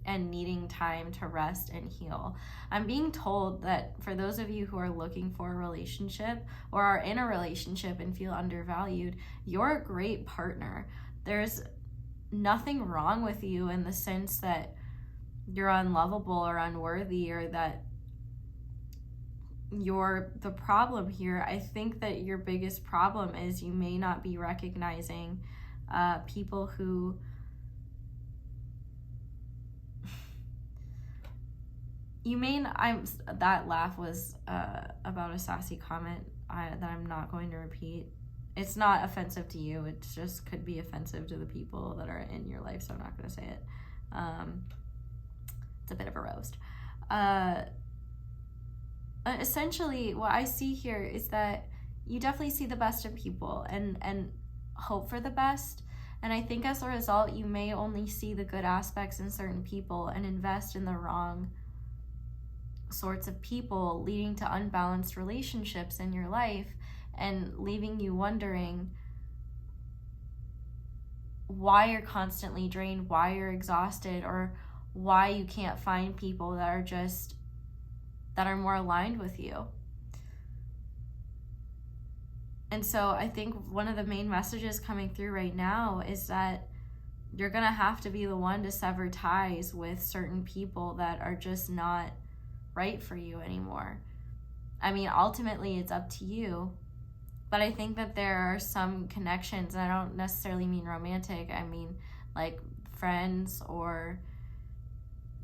and needing time to rest and heal. I'm being told that for those of you who are looking for a relationship or are in a relationship and feel undervalued, you're a great partner. There's nothing wrong with you in the sense that you're unlovable or unworthy, or that you're the problem here. I think that your biggest problem is you may not be recognizing people who that laugh was about a sassy comment that I'm not going to repeat. It's not offensive to you. It just could be offensive to the people that are in your life, so I'm not going to say it. It's a bit of a roast. Essentially, what I see here is that you definitely see the best in people and hope for the best. And I think as a result, you may only see the good aspects in certain people and invest in the wrong sorts of people, leading to unbalanced relationships in your life and leaving you wondering why you're constantly drained, why you're exhausted, or why you can't find people that are more aligned with you. And so I think one of the main messages coming through right now is that you're gonna have to be the one to sever ties with certain people that are just not right for you anymore. I mean, ultimately it's up to you, but I think that there are some connections, and I don't necessarily mean romantic, I mean like friends or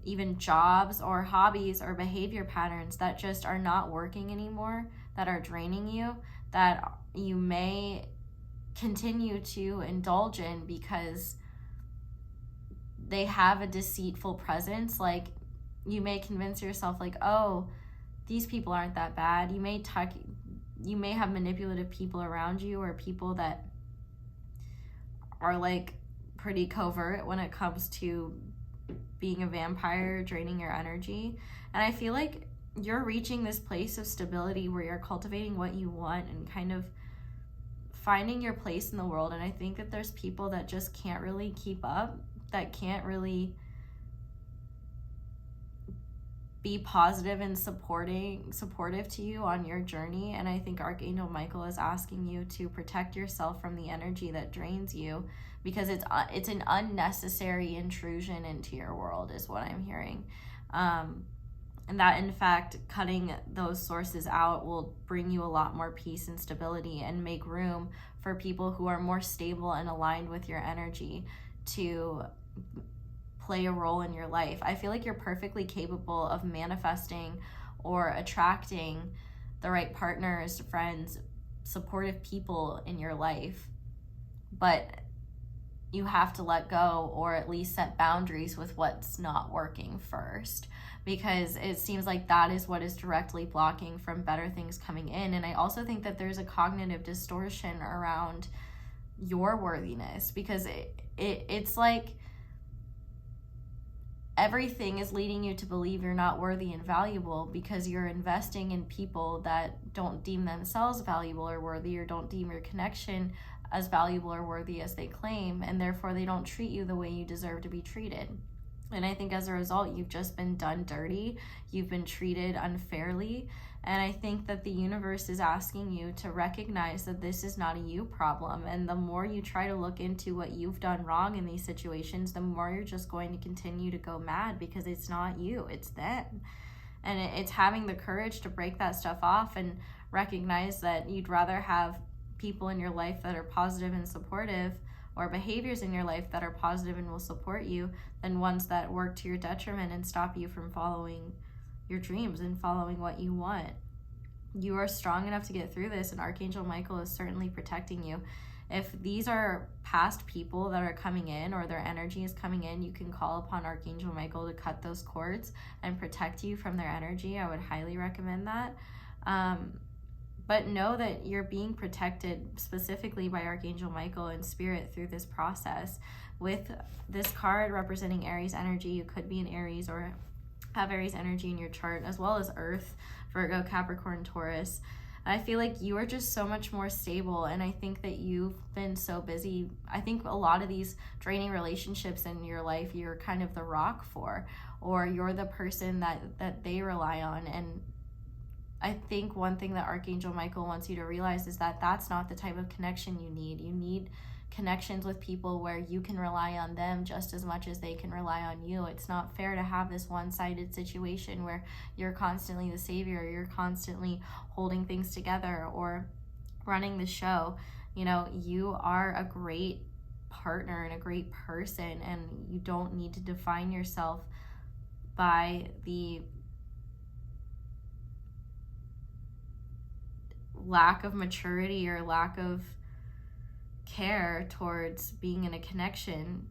even jobs or hobbies or behavior patterns that just are not working anymore, that are draining you, that you may continue to indulge in because they have a deceitful presence. Like, you may convince yourself like, oh, these people aren't that bad. You may have manipulative people around you, or people that are like pretty covert when it comes to being a vampire, draining your energy. And I feel like you're reaching this place of stability where you're cultivating what you want and kind of finding your place in the world. And I think that there's people that just can't really keep up, that can't really be positive and supportive to you on your journey. And I think Archangel Michael is asking you to protect yourself from the energy that drains you, because it's an unnecessary intrusion into your world, is what I'm hearing. And that, in fact, cutting those sources out will bring you a lot more peace and stability, and make room for people who are more stable and aligned with your energy to play a role in your life. I feel like you're perfectly capable of manifesting or attracting the right partners, friends, supportive people in your life, but you have to let go, or at least set boundaries with what's not working first, because it seems like that is what is directly blocking from better things coming in. And I also think that there's a cognitive distortion around your worthiness, because it's like everything is leading you to believe you're not worthy and valuable, because you're investing in people that don't deem themselves valuable or worthy, or don't deem your connection as valuable or worthy as they claim, and therefore they don't treat you the way you deserve to be treated. And I think as a result, you've just been done dirty, you've been treated unfairly, and I think that the universe is asking you to recognize that this is not a you problem. And the more you try to look into what you've done wrong in these situations, the more you're just going to continue to go mad, because it's not you, it's them. And it's having the courage to break that stuff off and recognize that you'd rather have people in your life that are positive and supportive, or behaviors in your life that are positive and will support you than ones that work to your detriment and stop you from following your dreams and following what you want. You are strong enough to get through this, and Archangel Michael is certainly protecting you. If these are past people that are coming in, or their energy is coming in, you can call upon Archangel Michael to cut those cords and protect you from their energy. I would highly recommend that. But know that you're being protected specifically by Archangel Michael and Spirit through this process. With this card representing Aries energy, you could be an Aries or have Aries energy in your chart, as well as Earth, Virgo, Capricorn, Taurus. I feel like you are just so much more stable, and I think that you've been so busy. I think a lot of these draining relationships in your life, you're kind of the rock for, or you're the person that they rely on. And I think one thing that Archangel Michael wants you to realize is that that's not the type of connection you need. You need connections with people where you can rely on them just as much as they can rely on you. It's not fair to have this one-sided situation where you're constantly the savior, you're constantly holding things together or running the show. You know, you are a great partner and a great person, and you don't need to define yourself by the lack of maturity or lack of care towards being in a connection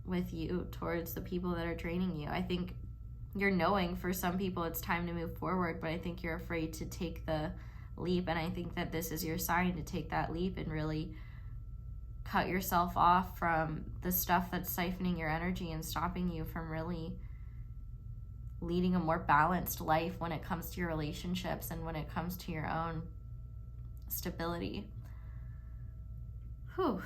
with you, towards the people that are draining you. I think you're knowing for some people it's time to move forward, but I think you're afraid to take the leap, and I think that this is your sign to take that leap and really cut yourself off from the stuff that's siphoning your energy and stopping you from really leading a more balanced life when it comes to your relationships and when it comes to your own stability. Whew.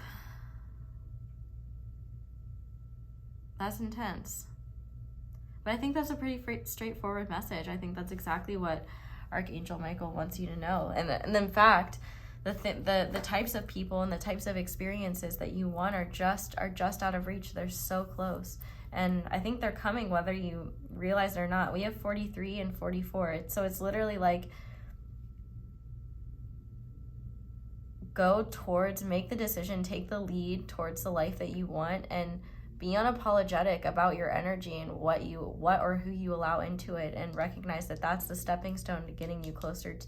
That's intense. But I think that's a pretty straightforward message. I think that's exactly what Archangel Michael wants you to know. And in fact, the types of people and the types of experiences that you want are just out of reach. They're so close. And I think they're coming whether you realize it or not. We have 43 and 44. So it's literally like, go towards, make the decision, take the lead towards the life that you want, and be unapologetic about your energy and what or who you allow into it, and recognize that that's the stepping stone to getting you closer to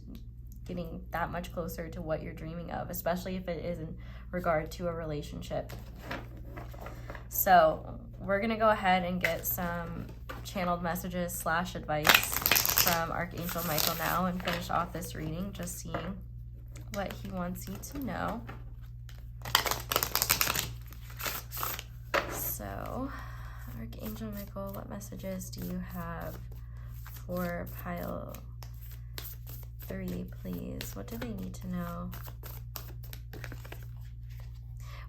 getting that much closer to what you're dreaming of, especially if it is in regard to a relationship. So we're gonna go ahead and get some channeled messages / advice from Archangel Michael now and finish off this reading, just seeing what he wants you to know. So, Archangel Michael, what messages do you have for pile 3, please? What do they need to know?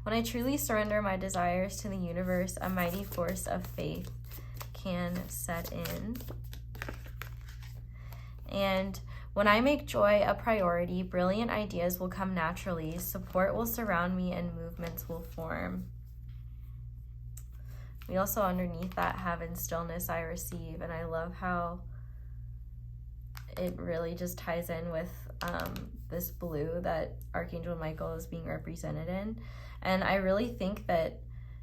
When I truly surrender my desires to the universe, a mighty force of faith can set in. And when I make joy a priority, brilliant ideas will come naturally, support will surround me, and movements will form. We also underneath that have in stillness I receive, and I love how it really just ties in with this blue that Archangel Michael is being represented in. And I really think that,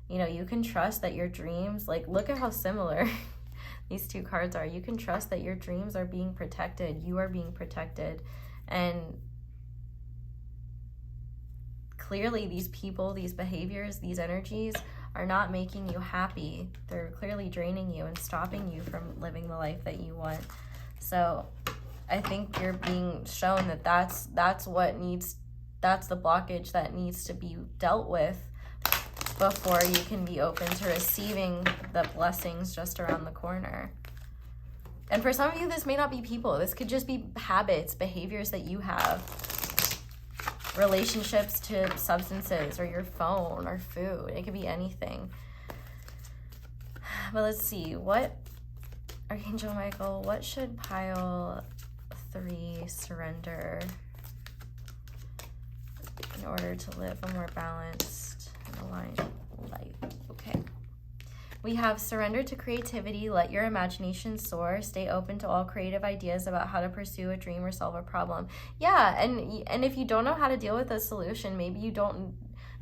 you know, you can trust that your dreams, like, look at how similar these two cards are. You can trust that your dreams are being protected. You are being protected. And clearly these people, these behaviors, these energies are not making you happy. They're clearly draining you and stopping you from living the life that you want. So I think you're being shown that that's the blockage that needs to be dealt with before you can be open to receiving the blessings just around the corner. And for some of you, this may not be people. This could just be habits, behaviors that you have, relationships to substances or your phone or food. It could be anything. But let's see. What, Archangel Michael, what should pile 3 surrender in order to live a more balanced and aligned life? Okay. We have surrender to creativity, let your imagination soar, stay open to all creative ideas about how to pursue a dream or solve a problem. Yeah, and if you don't know how to deal with a solution, maybe you don't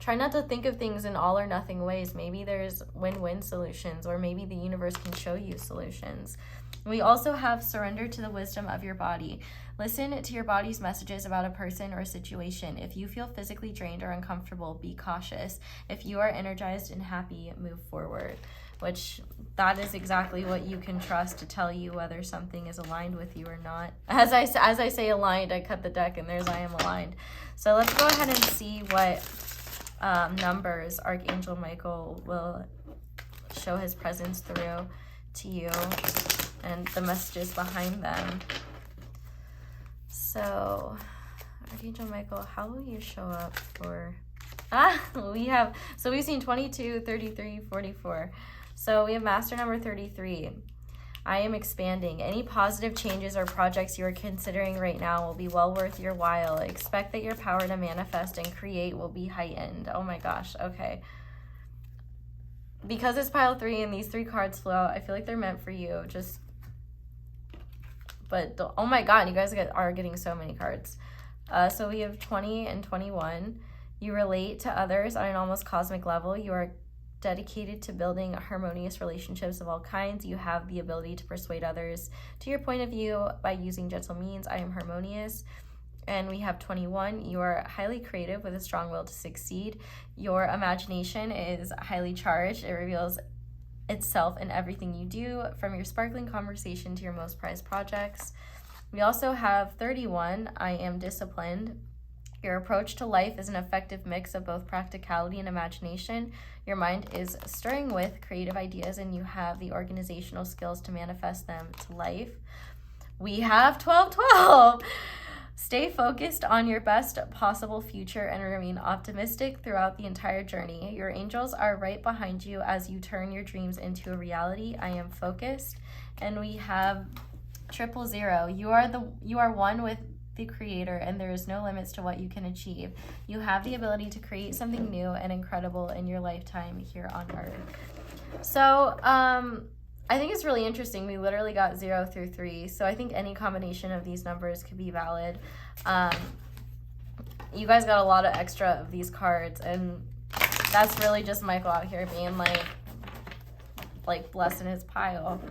Try not to think of things in all or nothing ways. Maybe there's win-win solutions, or maybe the universe can show you solutions. We also have surrender to the wisdom of your body. Listen to your body's messages about a person or a situation. If you feel physically drained or uncomfortable, be cautious. If you are energized and happy, move forward. Which, that is exactly what you can trust to tell you whether something is aligned with you or not. As I say aligned, I cut the deck and there's I am aligned. So let's go ahead and see what numbers Archangel Michael will show his presence through to you and the messages behind them. So, Archangel Michael, how will you show up for... we've seen 22, 33, 44. So we have master number 33. I am expanding. Any positive changes or projects you are considering right now will be well worth your while. Expect that your power to manifest and create will be heightened. Oh my gosh, okay. Because it's pile 3 and these 3 cards flew out, I feel like they're meant for you. Oh my god, you guys are getting so many cards. So we have 20 and 21. You relate to others on an almost cosmic level. You are dedicated to building harmonious relationships of all kinds. You have the ability to persuade others to your point of view by using gentle means. I am harmonious. And we have 21. You are highly creative with a strong will to succeed. Your imagination is highly charged. It reveals itself in everything you do, from your sparkling conversation to your most prized projects. We also have 31. I am disciplined. Your approach to life is an effective mix of both practicality and imagination. Your mind is stirring with creative ideas and you have the organizational skills to manifest them to life. We have 12. Stay focused on your best possible future and remain optimistic throughout the entire journey. Your angels are right behind you as you turn your dreams into a reality. I am focused. And we have 000. You are one with the creator and there is no limits to what you can achieve. You have the ability to create something new and incredible in your lifetime here on earth. So I think it's really interesting. We literally got 0 through 3, so I think any combination of these numbers could be valid. You guys got a lot of extra of these cards, and that's really just Michael out here being like blessing his pile.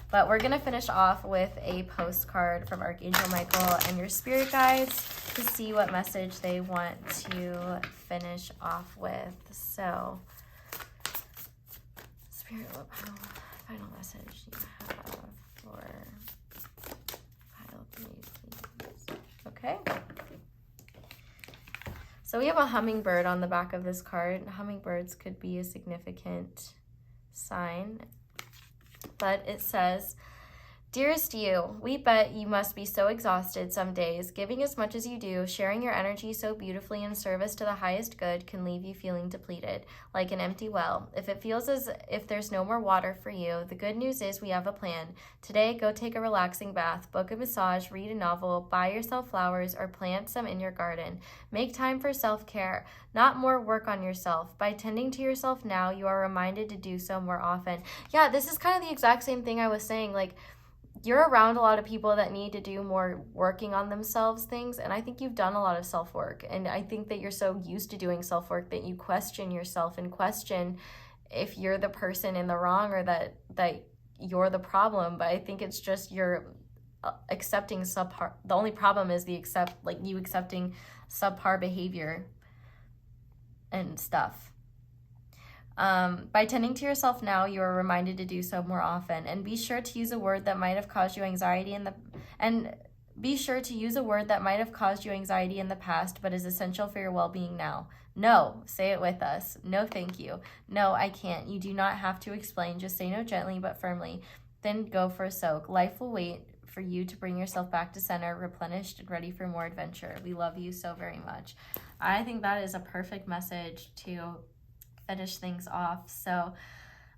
But we're going to finish off with a postcard from Archangel Michael and your spirit guides to see what message they want to finish off with. So, Spirit, what final message you have for pile 3, please? Okay. So we have a hummingbird on the back of this card. Hummingbirds could be a significant sign. But it says, "Dearest you, we bet you must be so exhausted some days. Giving as much as you do, sharing your energy so beautifully in service to the highest good can leave you feeling depleted, like an empty well. If it feels as if there's no more water for you, the good news is we have a plan. Today, go take a relaxing bath, book a massage, read a novel, buy yourself flowers, or plant some in your garden. Make time for self-care, not more work on yourself. By tending to yourself now, you are reminded to do so more often." Yeah, this is kind of the exact same thing I was saying. Like, you're around a lot of people that need to do more working on themselves things, and I think you've done a lot of self-work, and I think that you're so used to doing self-work that you question yourself and question if you're the person in the wrong or that you're the problem. But I think it's just you're accepting subpar. The only problem is you accepting subpar behavior and stuff. By tending to yourself now, you are reminded to do so more often. And be sure to use a word that might have caused you anxiety in the past, but is essential for your well-being now. No, say it with us. No, thank you. No, I can't. You do not have to explain. Just say no gently but firmly. Then go for a soak. Life will wait for you to bring yourself back to center, replenished and ready for more adventure. We love you so very much. I think that is a perfect message to finish things off. So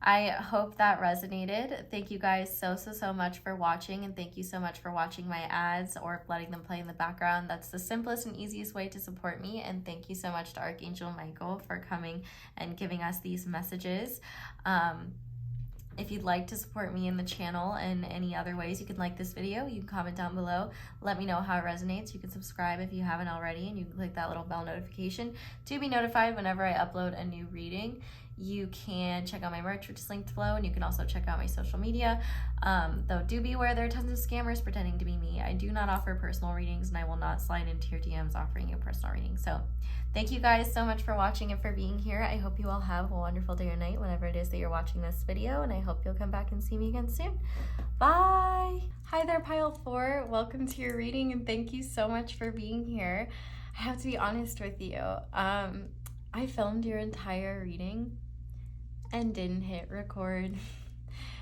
I hope that resonated. Thank you guys so much for watching, and thank you so much for watching my ads or letting them play in the background. That's the simplest and easiest way to support me. And thank you so much to Archangel Michael for coming and giving us these messages. If you'd like to support me in the channel in any other ways, you can like this video, you can comment down below, let me know how it resonates. You can subscribe if you haven't already, and you can click that little bell notification to be notified whenever I upload a new reading. You can check out my merch, which is linked below, and you can also check out my social media. Though do be aware there are tons of scammers pretending to be me. I do not offer personal readings, and I will not slide into your DMs offering you a personal reading. So thank you guys so much for watching and for being here. I hope you all have a wonderful day or night whenever it is that you're watching this video, and I hope you'll come back and see me again soon. Bye! Hi there, Pile 4. Welcome to your reading, and thank you so much for being here. I have to be honest with you. I filmed your entire reading and didn't hit record.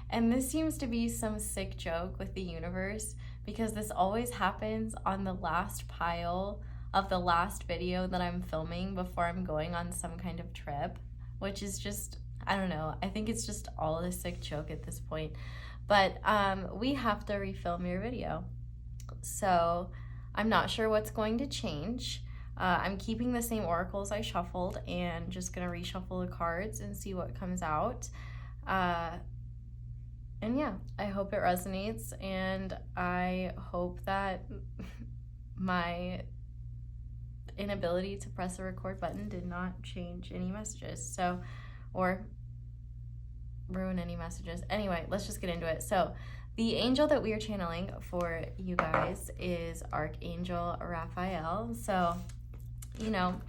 And this seems to be some sick joke with the universe, because this always happens on the last pile of the last video that I'm filming before I'm going on some kind of trip, which is just, I don't know, I think it's just all a sick joke at this point. But we have to refilm your video. So I'm not sure what's going to change. I'm keeping the same oracles I shuffled and just gonna reshuffle the cards and see what comes out. And yeah, I hope it resonates, and I hope that my inability to press the record button did not change any messages, or ruin any messages. Anyway, let's just get into it. So the angel that we are channeling for you guys is Archangel Raphael. So, you know,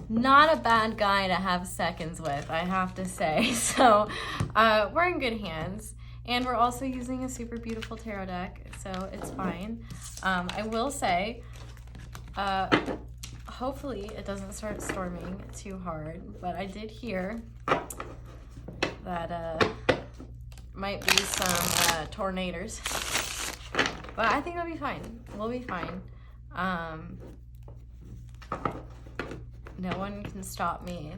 not a bad guy to have seconds with, I have to say. So we're in good hands, and we're also using a super beautiful tarot deck, so it's fine. I will say, hopefully it doesn't start storming too hard, but I did hear that might be some tornadoes, but I think it'll be fine. We'll be fine. No one can stop me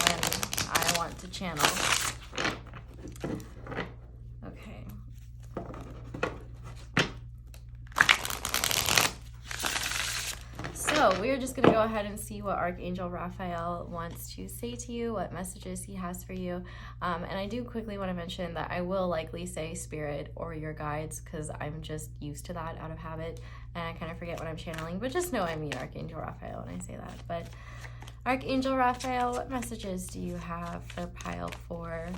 when I want to channel. Okay. So we're just going to go ahead and see what Archangel Raphael wants to say to you, what messages he has for you. And I do quickly want to mention that I will likely say spirit or your guides, because I'm just used to that out of habit, and I kind of forget what I'm channeling. But just know I mean Archangel Raphael when I say that. But Archangel Raphael, what messages do you have for Pile 4?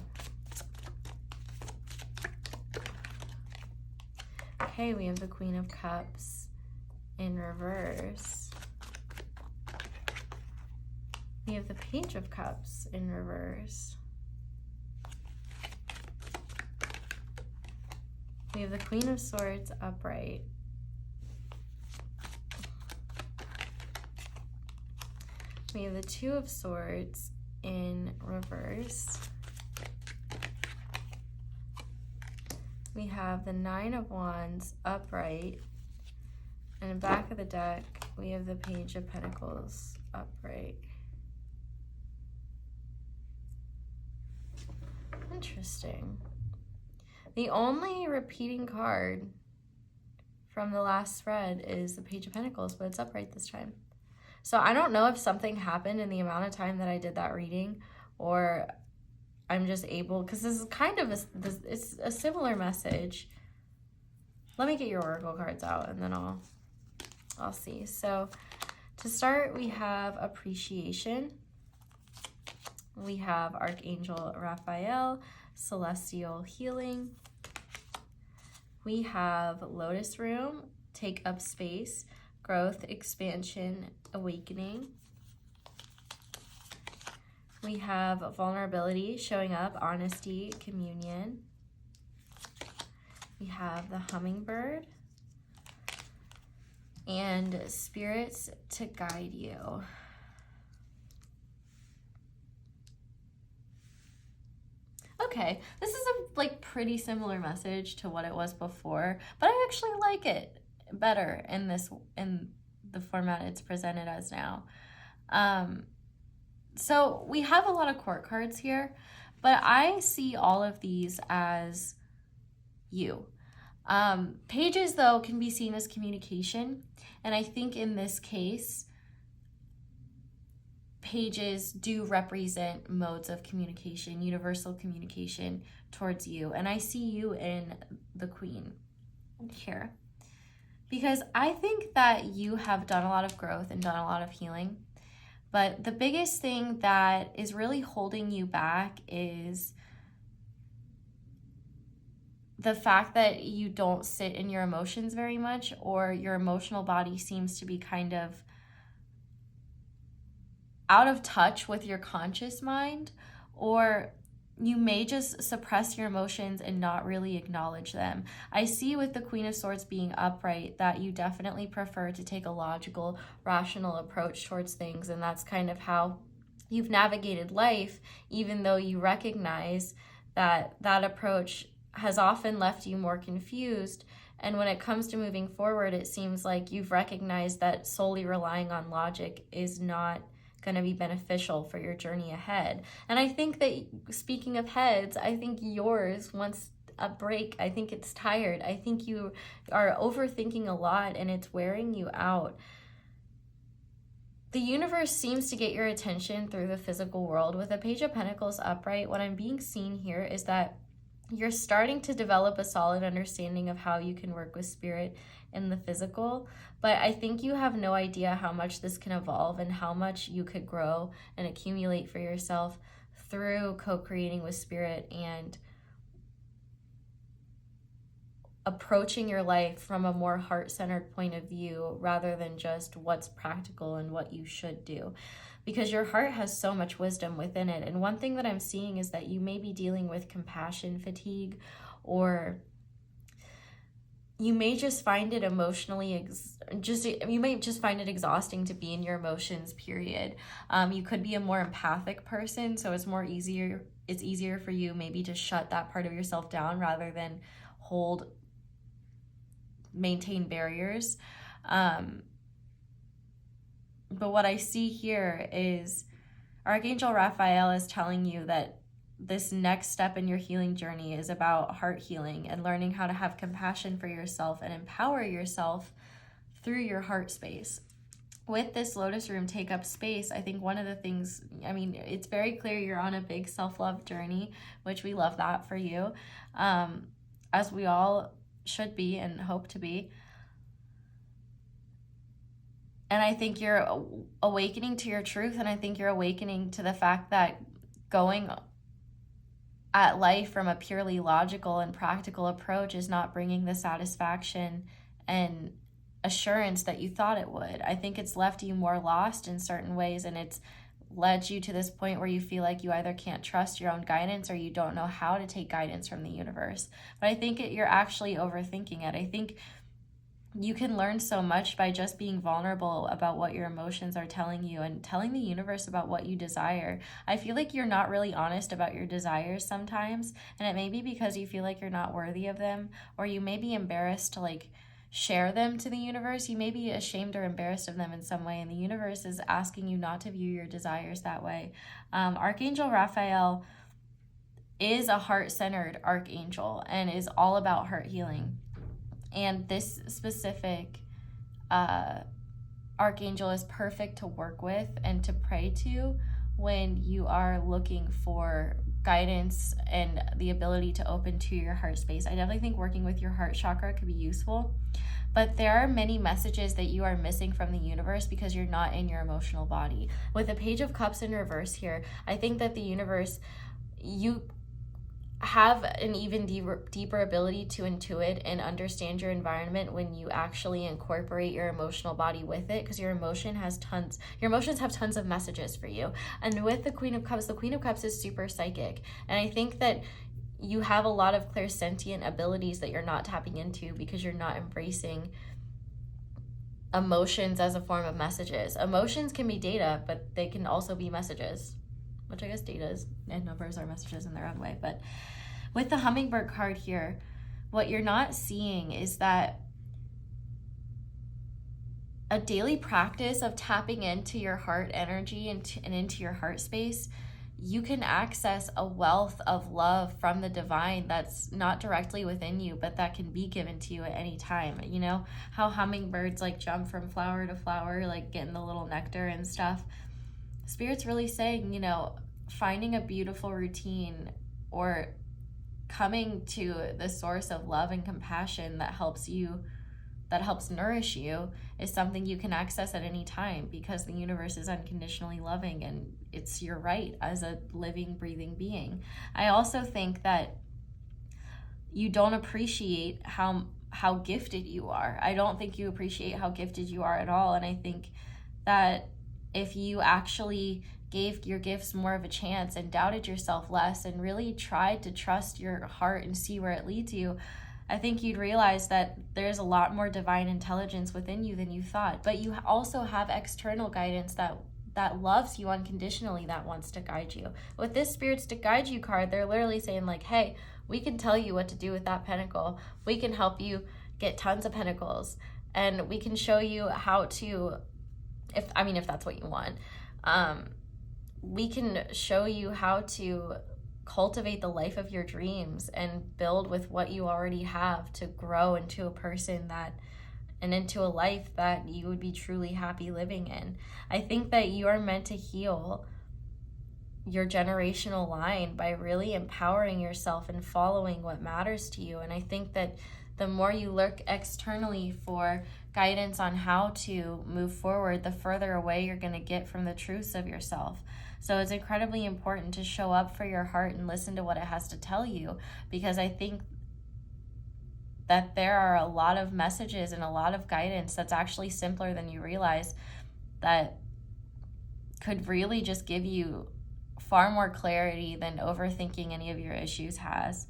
Okay, we have the Queen of Cups in reverse. We have the Page of Cups in reverse. We have the Queen of Swords upright. We have the Two of Swords in reverse. We have the Nine of Wands upright. And in the back of the deck, we have the Page of Pentacles upright. Interesting. The only repeating card from the last spread is the Page of Pentacles, but it's upright this time. So I don't know if something happened in the amount of time that I did that reading, or I'm just able, because this is kind of it's a similar message. Let me get your oracle cards out, and then I'll see. So to start, we have appreciation. We have Archangel Raphael, celestial healing. We have Lotus Room, take up space, growth, expansion, awakening. We have vulnerability, showing up, honesty, communion. We have the hummingbird and spirits to guide you. Okay, this is a pretty similar message to what it was before, but I actually like it better in the format it's presented as now. So we have a lot of court cards here, but I see all of these as you. Pages, though, can be seen as communication, and I think in this case, pages do represent modes of communication, universal communication towards you. And I see you in the Queen here, because I think that you have done a lot of growth and done a lot of healing. But the biggest thing that is really holding you back is the fact that you don't sit in your emotions very much, or your emotional body seems to be kind of out of touch with your conscious mind, or you may just suppress your emotions and not really acknowledge them. I see with the Queen of Swords being upright that you definitely prefer to take a logical, rational approach towards things, and that's kind of how you've navigated life, even though you recognize that that approach has often left you more confused. And when it comes to moving forward, it seems like you've recognized that solely relying on logic is not going to be beneficial for your journey ahead. And I think that, speaking of heads, I think yours wants a break. I think it's tired. I think you are overthinking a lot and it's wearing you out. The universe seems to get your attention through the physical world. With the Page of Pentacles upright, what I'm being seen here is that you're starting to develop a solid understanding of how you can work with spirit in the physical, but I think you have no idea how much this can evolve and how much you could grow and accumulate for yourself through co-creating with spirit and approaching your life from a more heart-centered point of view rather than just what's practical and what you should do, because your heart has so much wisdom within it. And one thing that I'm seeing is that you may be dealing with compassion fatigue, or you may just find it emotionally you might just find it exhausting to be in your emotions, period. You could be a more empathic person, so it's easier for you maybe to shut that part of yourself down rather than maintain barriers. But what I see here is Archangel Raphael is telling you that this next step in your healing journey is about heart healing and learning how to have compassion for yourself and empower yourself through your heart space. With this Lotus room take up space, I think one of the things, it's very clear you're on a big self-love journey, which we love that for you, as we all should be and hope to be. And I think you're awakening to your truth, and I think you're awakening to the fact that going at life from a purely logical and practical approach is not bringing the satisfaction and assurance that you thought it would. I think it's left you more lost in certain ways, and it's led you to this point where you feel like you either can't trust your own guidance or you don't know how to take guidance from the universe. But I think you're actually overthinking it. I think you can learn so much by just being vulnerable about what your emotions are telling you and telling the universe about what you desire. I feel like you're not really honest about your desires sometimes, and it may be because you feel like you're not worthy of them, or you may be embarrassed to share them to the universe. You may be ashamed or embarrassed of them in some way, and the universe is asking you not to view your desires that way. Archangel Raphael is a heart-centered archangel and is all about heart healing. And this specific archangel is perfect to work with and to pray to when you are looking for guidance and the ability to open to your heart space. I definitely think working with your heart chakra could be useful, but there are many messages that you are missing from the universe because you're not in your emotional body. With the Page of Cups in reverse here, I think that the universe, you have an even deeper ability to intuit and understand your environment when you actually incorporate your emotional body with it, because your emotions have tons of messages for you. And with the Queen of Cups is super psychic, and I think that you have a lot of clairsentient abilities that you're not tapping into because you're not embracing emotions as a form of messages. Emotions can be data, but they can also be messages, which I guess data is, and numbers are messages in their own way. But with the Hummingbird card here, what you're not seeing is that a daily practice of tapping into your heart energy and into your heart space, you can access a wealth of love from the divine that's not directly within you, but that can be given to you at any time. You know how hummingbirds jump from flower to flower, getting the little nectar and stuff? Spirit's really saying, you know, finding a beautiful routine or coming to the source of love and compassion that helps nourish you is something you can access at any time, because the universe is unconditionally loving and it's your right as a living, breathing being. I also think that you don't appreciate how gifted you are. I don't think you appreciate how gifted you are at all. And I think that if you actually gave your gifts more of a chance and doubted yourself less and really tried to trust your heart and see where it leads you, I think you'd realize that there's a lot more divine intelligence within you than you thought. But you also have external guidance that loves you unconditionally, that wants to guide you. With this Spirits to Guide You card, they're literally saying like, hey, we can tell you what to do with that pentacle. We can help you get tons of pentacles, and we can show you how to, if that's what you want, we can show you how to cultivate the life of your dreams and build with what you already have to grow into a person and into a life that you would be truly happy living in. I think that you are meant to heal your generational line by really empowering yourself and following what matters to you. And I think that the more you look externally for guidance on how to move forward, the further away you're going to get from the truths of yourself. So it's incredibly important to show up for your heart and listen to what it has to tell you, because I think that there are a lot of messages and a lot of guidance that's actually simpler than you realize, that could really just give you far more clarity than overthinking any of your issues has.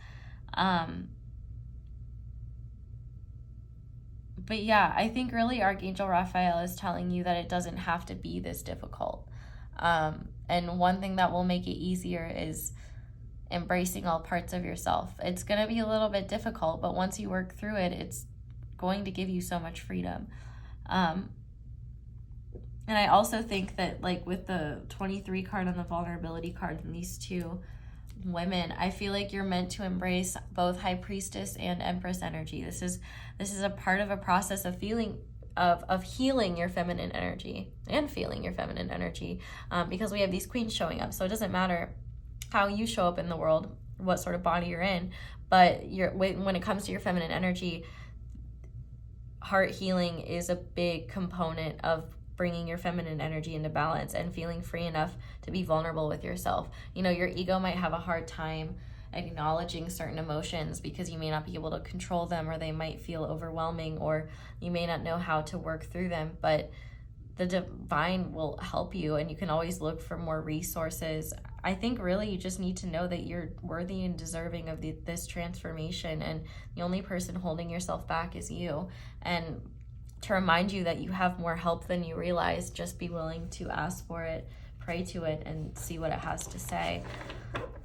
But yeah, I think really Archangel Raphael is telling you that it doesn't have to be this difficult. And one thing that will make it easier is embracing all parts of yourself. It's going to be a little bit difficult, but once you work through it, it's going to give you so much freedom. And I also think that, like with the 23 card and the vulnerability card and these two women, I feel like you're meant to embrace both High Priestess and Empress energy. This is a part of a process of healing your feminine energy and feeling your feminine energy, because we have these queens showing up. So it doesn't matter how you show up in the world, what sort of body you're in, but when it comes to your feminine energy, heart healing is a big component of bringing your feminine energy into balance and feeling free enough to be vulnerable with yourself. You know, your ego might have a hard time acknowledging certain emotions because you may not be able to control them, or they might feel overwhelming, or you may not know how to work through them, but the divine will help you, and you can always look for more resources. I think really you just need to know that you're worthy and deserving of this transformation, and the only person holding yourself back is you. And to remind you that you have more help than you realize, just be willing to ask for it, pray to it, and see what it has to say.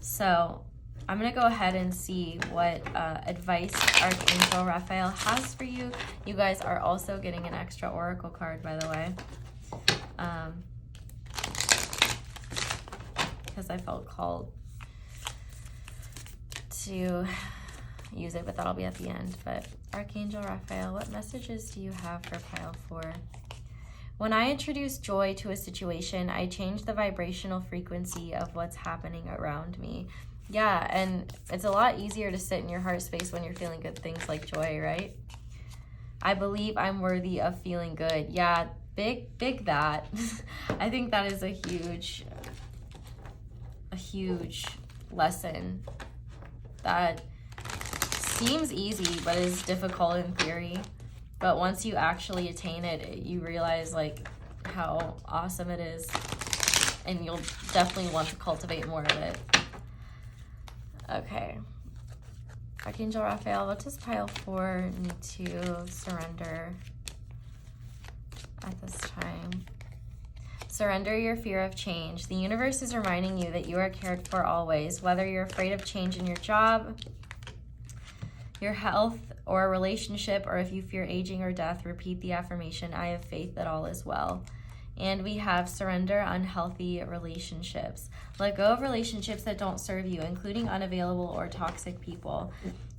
So I'm going to go ahead and see what advice Archangel Raphael has for you. You guys are also getting an extra oracle card, by the way, because I felt called to use it, but that'll be at the end. But Archangel Raphael, what messages do you have for pile 4? When I introduce joy to a situation, I change the vibrational frequency of what's happening around me. Yeah, and it's a lot easier to sit in your heart space when you're feeling good things like joy, right? I believe I'm worthy of feeling good. Yeah, big that. I think that is a huge lesson that seems easy but is difficult in theory. But once you actually attain it, you realize like how awesome it is, and you'll definitely want to cultivate more of it. Okay, Archangel Raphael, what does pile 4 need to surrender at this time? Surrender your fear of change. The universe is reminding you that you are cared for always, whether you're afraid of change in your job, your health, or a relationship, or if you fear aging or death, repeat the affirmation, I have faith that all is well. And we have surrender unhealthy relationships. Let go of relationships that don't serve you, including unavailable or toxic people.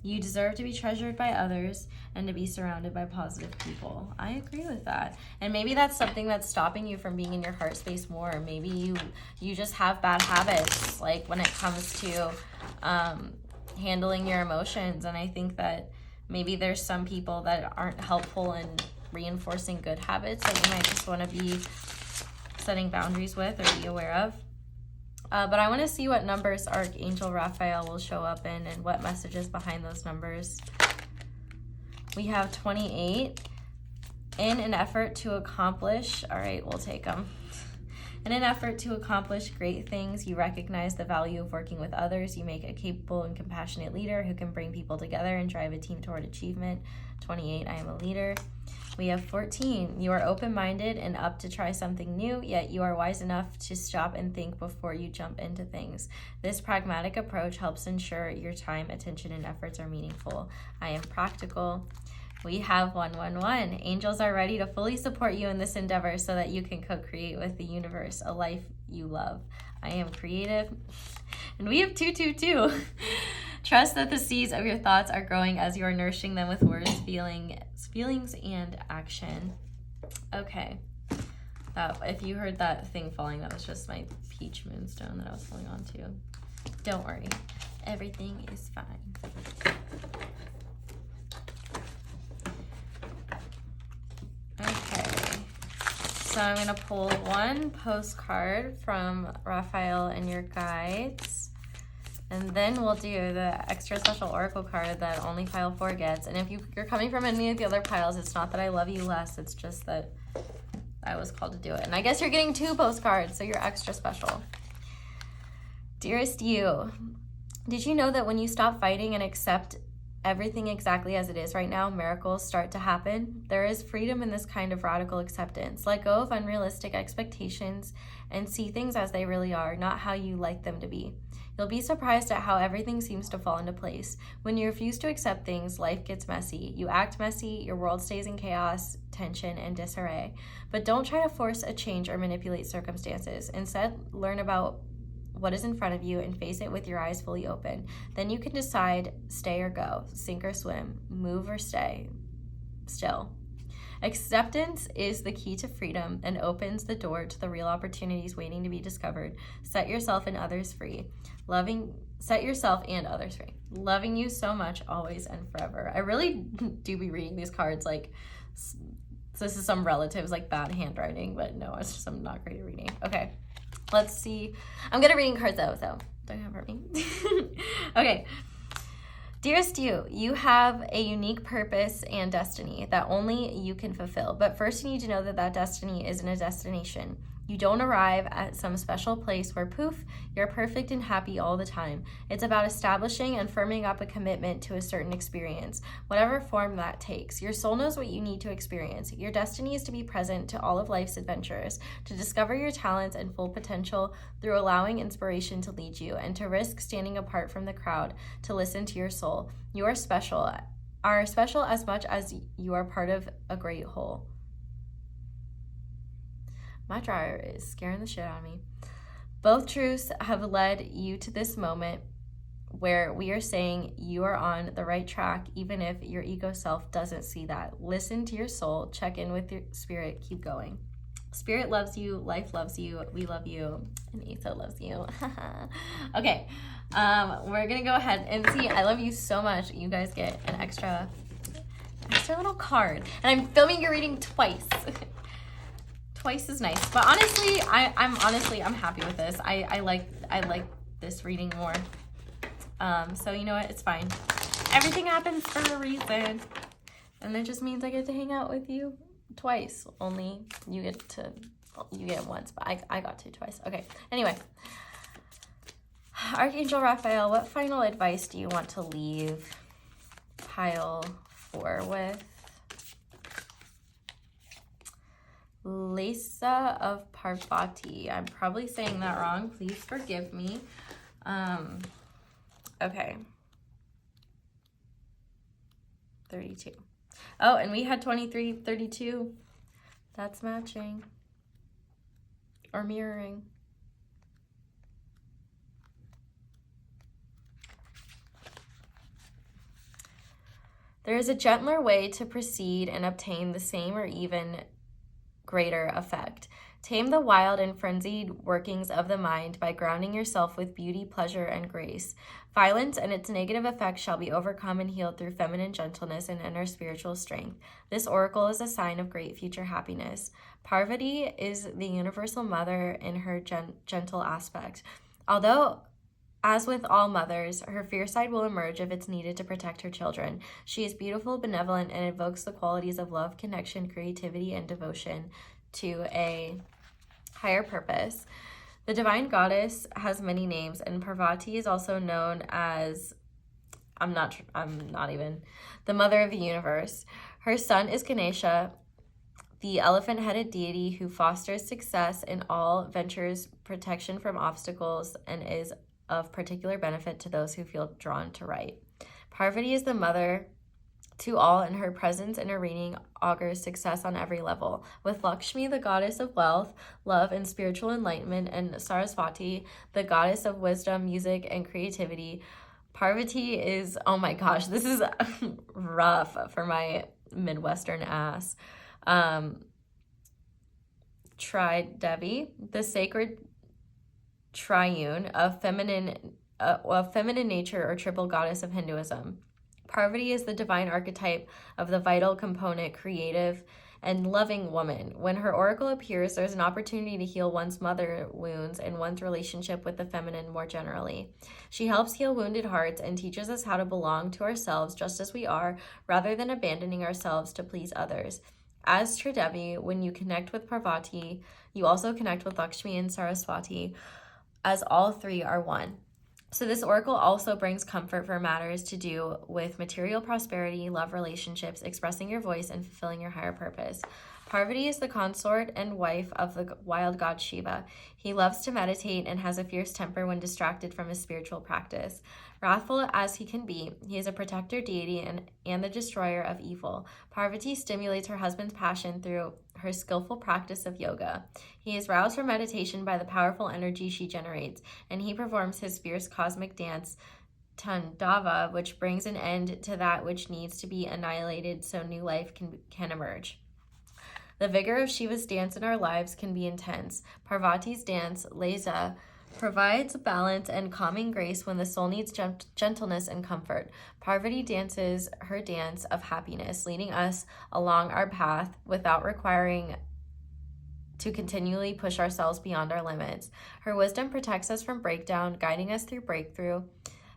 You deserve to be treasured by others and to be surrounded by positive people. I agree with that. And maybe that's something that's stopping you from being in your heart space more. Maybe you just have bad habits, like when it comes to handling your emotions. And I think that maybe there's some people that aren't helpful in reinforcing good habits that you might just want to be setting boundaries with or be aware of. But I want to see what numbers Archangel Raphael will show up in and what messages behind those numbers. We have 28. In an effort to accomplish, all right, we'll take them. In an effort to accomplish great things, you recognize the value of working with others. You make a capable and compassionate leader who can bring people together and drive a team toward achievement. 28, I am a leader. We have 14. You are open-minded and up to try something new, yet you are wise enough to stop and think before you jump into things. This pragmatic approach helps ensure your time, attention, and efforts are meaningful. I am practical. We have 111. Angels are ready to fully support you in this endeavor so that you can co-create with the universe a life you love. I am creative. And we have 222. Trust that the seeds of your thoughts are growing as you are nourishing them with words, feelings, and action. Okay. If you heard that thing falling, that was just my peach moonstone that I was holding on to. Don't worry. Everything is fine. Okay. So I'm going to pull one postcard from Raphael and your guides. And then we'll do the extra special oracle card that only pile 4 gets. And if you're coming from any of the other piles, it's not that I love you less. It's just that I was called to do it. And I guess you're getting 2 postcards, so you're extra special. Dearest you, did you know that when you stop fighting and accept everything exactly as it is right now, miracles start to happen? There is freedom in this kind of radical acceptance. Let go of unrealistic expectations and see things as they really are, not how you like them to be. You'll be surprised at how everything seems to fall into place. When you refuse to accept things, life gets messy. You act messy, your world stays in chaos, tension, and disarray. But don't try to force a change or manipulate circumstances. Instead, learn about what is in front of you and face it with your eyes fully open. Then you can decide, stay or go, sink or swim, move or stay still. Acceptance is the key to freedom and opens the door to the real opportunities waiting to be discovered. Set yourself and others free. Set yourself and others free. Loving you so much, always and forever. I really do be reading these cards like this is some relatives like bad handwriting, but no, it's just I'm not great at reading. Okay, let's see. I'm good at reading cards though, so don't hurt me. Okay. Dearest you, you have a unique purpose and destiny that only you can fulfill. But first you need to know that that destiny isn't a destination. You don't arrive at some special place where poof, you're perfect and happy all the time. It's about establishing and firming up a commitment to a certain experience, whatever form that takes. Your soul knows what you need to experience. Your destiny is to be present to all of life's adventures, to discover your talents and full potential through allowing inspiration to lead you, and to risk standing apart from the crowd to listen to your soul. You are special as much as you are part of a great whole. My dryer is scaring the shit out of me. Both truths have led you to this moment where we are saying you are on the right track, even if your ego self doesn't see that. Listen to your soul, check in with your spirit, keep going. Spirit loves you, life loves you, we love you, and Eso loves you. Okay, we're gonna go ahead and see. I love you so much. You guys get an extra little card. And I'm filming your reading twice. Twice is nice, but honestly, I'm happy with this. I like this reading more. So you know what? It's fine. Everything happens for a reason, and it just means I get to hang out with you twice. Only you get it once, but I got to twice. Okay. Anyway, Archangel Raphael, what final advice do you want to leave pile 4 with? Lisa of Parvati. I'm probably saying that wrong. Please forgive me. Okay. 32. Oh, and we had 23, 32. That's matching. Or mirroring. There is a gentler way to proceed and obtain the same or even greater effect. Tame the wild and frenzied workings of the mind by grounding yourself with beauty, pleasure, and grace. Violence and its negative effects shall be overcome and healed through feminine gentleness and inner spiritual strength. This oracle is a sign of great future happiness. Parvati is the universal mother in her gentle aspect. Although, as with all mothers, her fierce side will emerge if it's needed to protect her children. She is beautiful, benevolent, and invokes the qualities of love, connection, creativity, and devotion to a higher purpose. The divine goddess has many names, and Parvati is also known as, I'm not even, the mother of the universe. Her son is Ganesha, the elephant-headed deity who fosters success in all ventures, protection from obstacles, and is of particular benefit to those who feel drawn to write. Parvati is the mother to all, and her presence in her reading augurs success on every level. With Lakshmi, the goddess of wealth, love, and spiritual enlightenment, and Saraswati, the goddess of wisdom, music, and creativity, Parvati is, oh my gosh, this is rough for my Midwestern ass. Tridevi, the sacred triune of feminine nature or triple goddess of Hinduism. Parvati is the divine archetype of the vital component, creative, and loving woman. When her oracle appears, there's an opportunity to heal one's mother wounds and one's relationship with the feminine more generally. She helps heal wounded hearts and teaches us how to belong to ourselves just as we are, rather than abandoning ourselves to please others. As Tridevi, when you connect with Parvati, you also connect with Lakshmi and Saraswati, as all three are one. So this oracle also brings comfort for matters to do with material prosperity, love relationships, expressing your voice, and fulfilling your higher purpose. Parvati is the consort and wife of the wild god Shiva. He loves to meditate and has a fierce temper when distracted from his spiritual practice. Wrathful as he can be, he is a protector deity and the destroyer of evil. Parvati stimulates her husband's passion through her skillful practice of yoga. He is roused from meditation by the powerful energy she generates, and he performs his fierce cosmic dance, Tandava, which brings an end to that which needs to be annihilated so new life can emerge. The vigor of Shiva's dance in our lives can be intense. Parvati's dance, Leza, provides balance and calming grace when the soul needs gentleness and comfort. Parvati dances her dance of happiness, leading us along our path without requiring to continually push ourselves beyond our limits. Her wisdom protects us from breakdown, guiding us through breakthrough.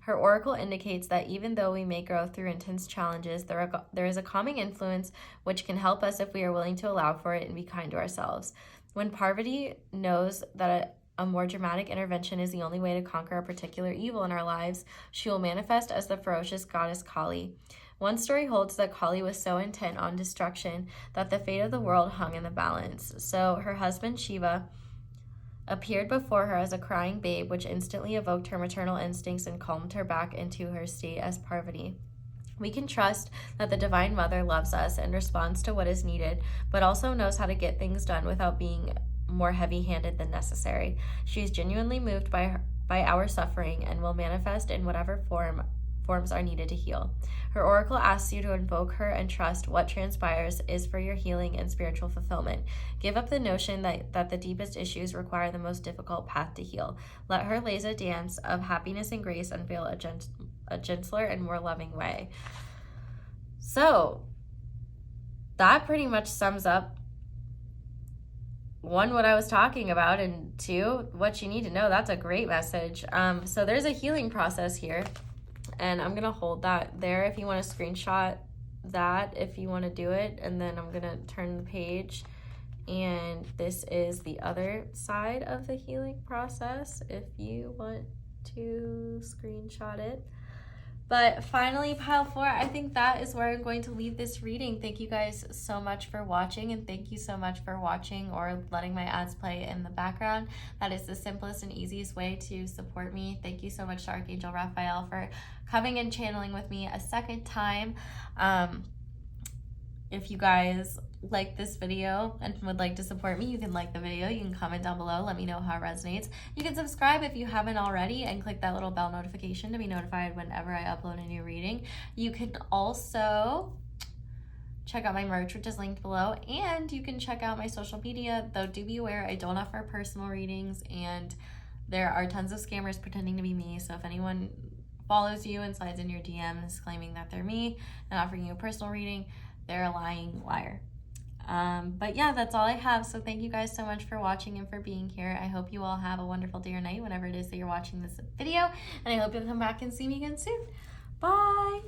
Her oracle indicates that even though we may go through intense challenges, there is a calming influence which can help us if we are willing to allow for it and be kind to ourselves. When Parvati knows that a more dramatic intervention is the only way to conquer a particular evil in our lives, she will manifest as the ferocious goddess Kali. One story holds that Kali was so intent on destruction that the fate of the world hung in the balance. So her husband Shiva appeared before her as a crying babe, which instantly evoked her maternal instincts and calmed her back into her state as Parvati. We can trust that the Divine Mother loves us and responds to what is needed, but also knows how to get things done without being more heavy-handed than necessary. She is genuinely moved by our suffering and will manifest in whatever forms are needed to heal. Her oracle asks you to invoke her and trust what transpires is for your healing and spiritual fulfillment. Give up the notion that the deepest issues require the most difficult path to heal. Let her Leza dance of happiness and grace unveil a gentler and more loving way. So that pretty much sums up one, what I was talking about, and two, what you need to know. That's a great message. So there's a healing process here, and I'm gonna hold that there if you want to screenshot that, if you want to do it, and then I'm gonna turn the page, and this is the other side of the healing process if you want to screenshot it. But finally, pile 4, I think that is where I'm going to leave this reading. Thank you guys so much for watching, and thank you so much for watching or letting my ads play in the background. That is the simplest and easiest way to support me. Thank you so much to Archangel Raphael for coming and channeling with me a second time. if you guys like this video and would like to support me, you can like the video, you can comment down below, let me know how it resonates. You can subscribe if you haven't already and click that little bell notification to be notified whenever I upload a new reading. You can also check out my merch, which is linked below, and you can check out my social media, though do be aware I don't offer personal readings, and there are tons of scammers pretending to be me. So if anyone follows you and slides in your DMs claiming that they're me and offering you a personal reading, they're a lying liar. But yeah, that's all I have. So thank you guys so much for watching and for being here. I hope you all have a wonderful day or night whenever it is that you're watching this video, and I hope you'll come back and see me again soon. Bye.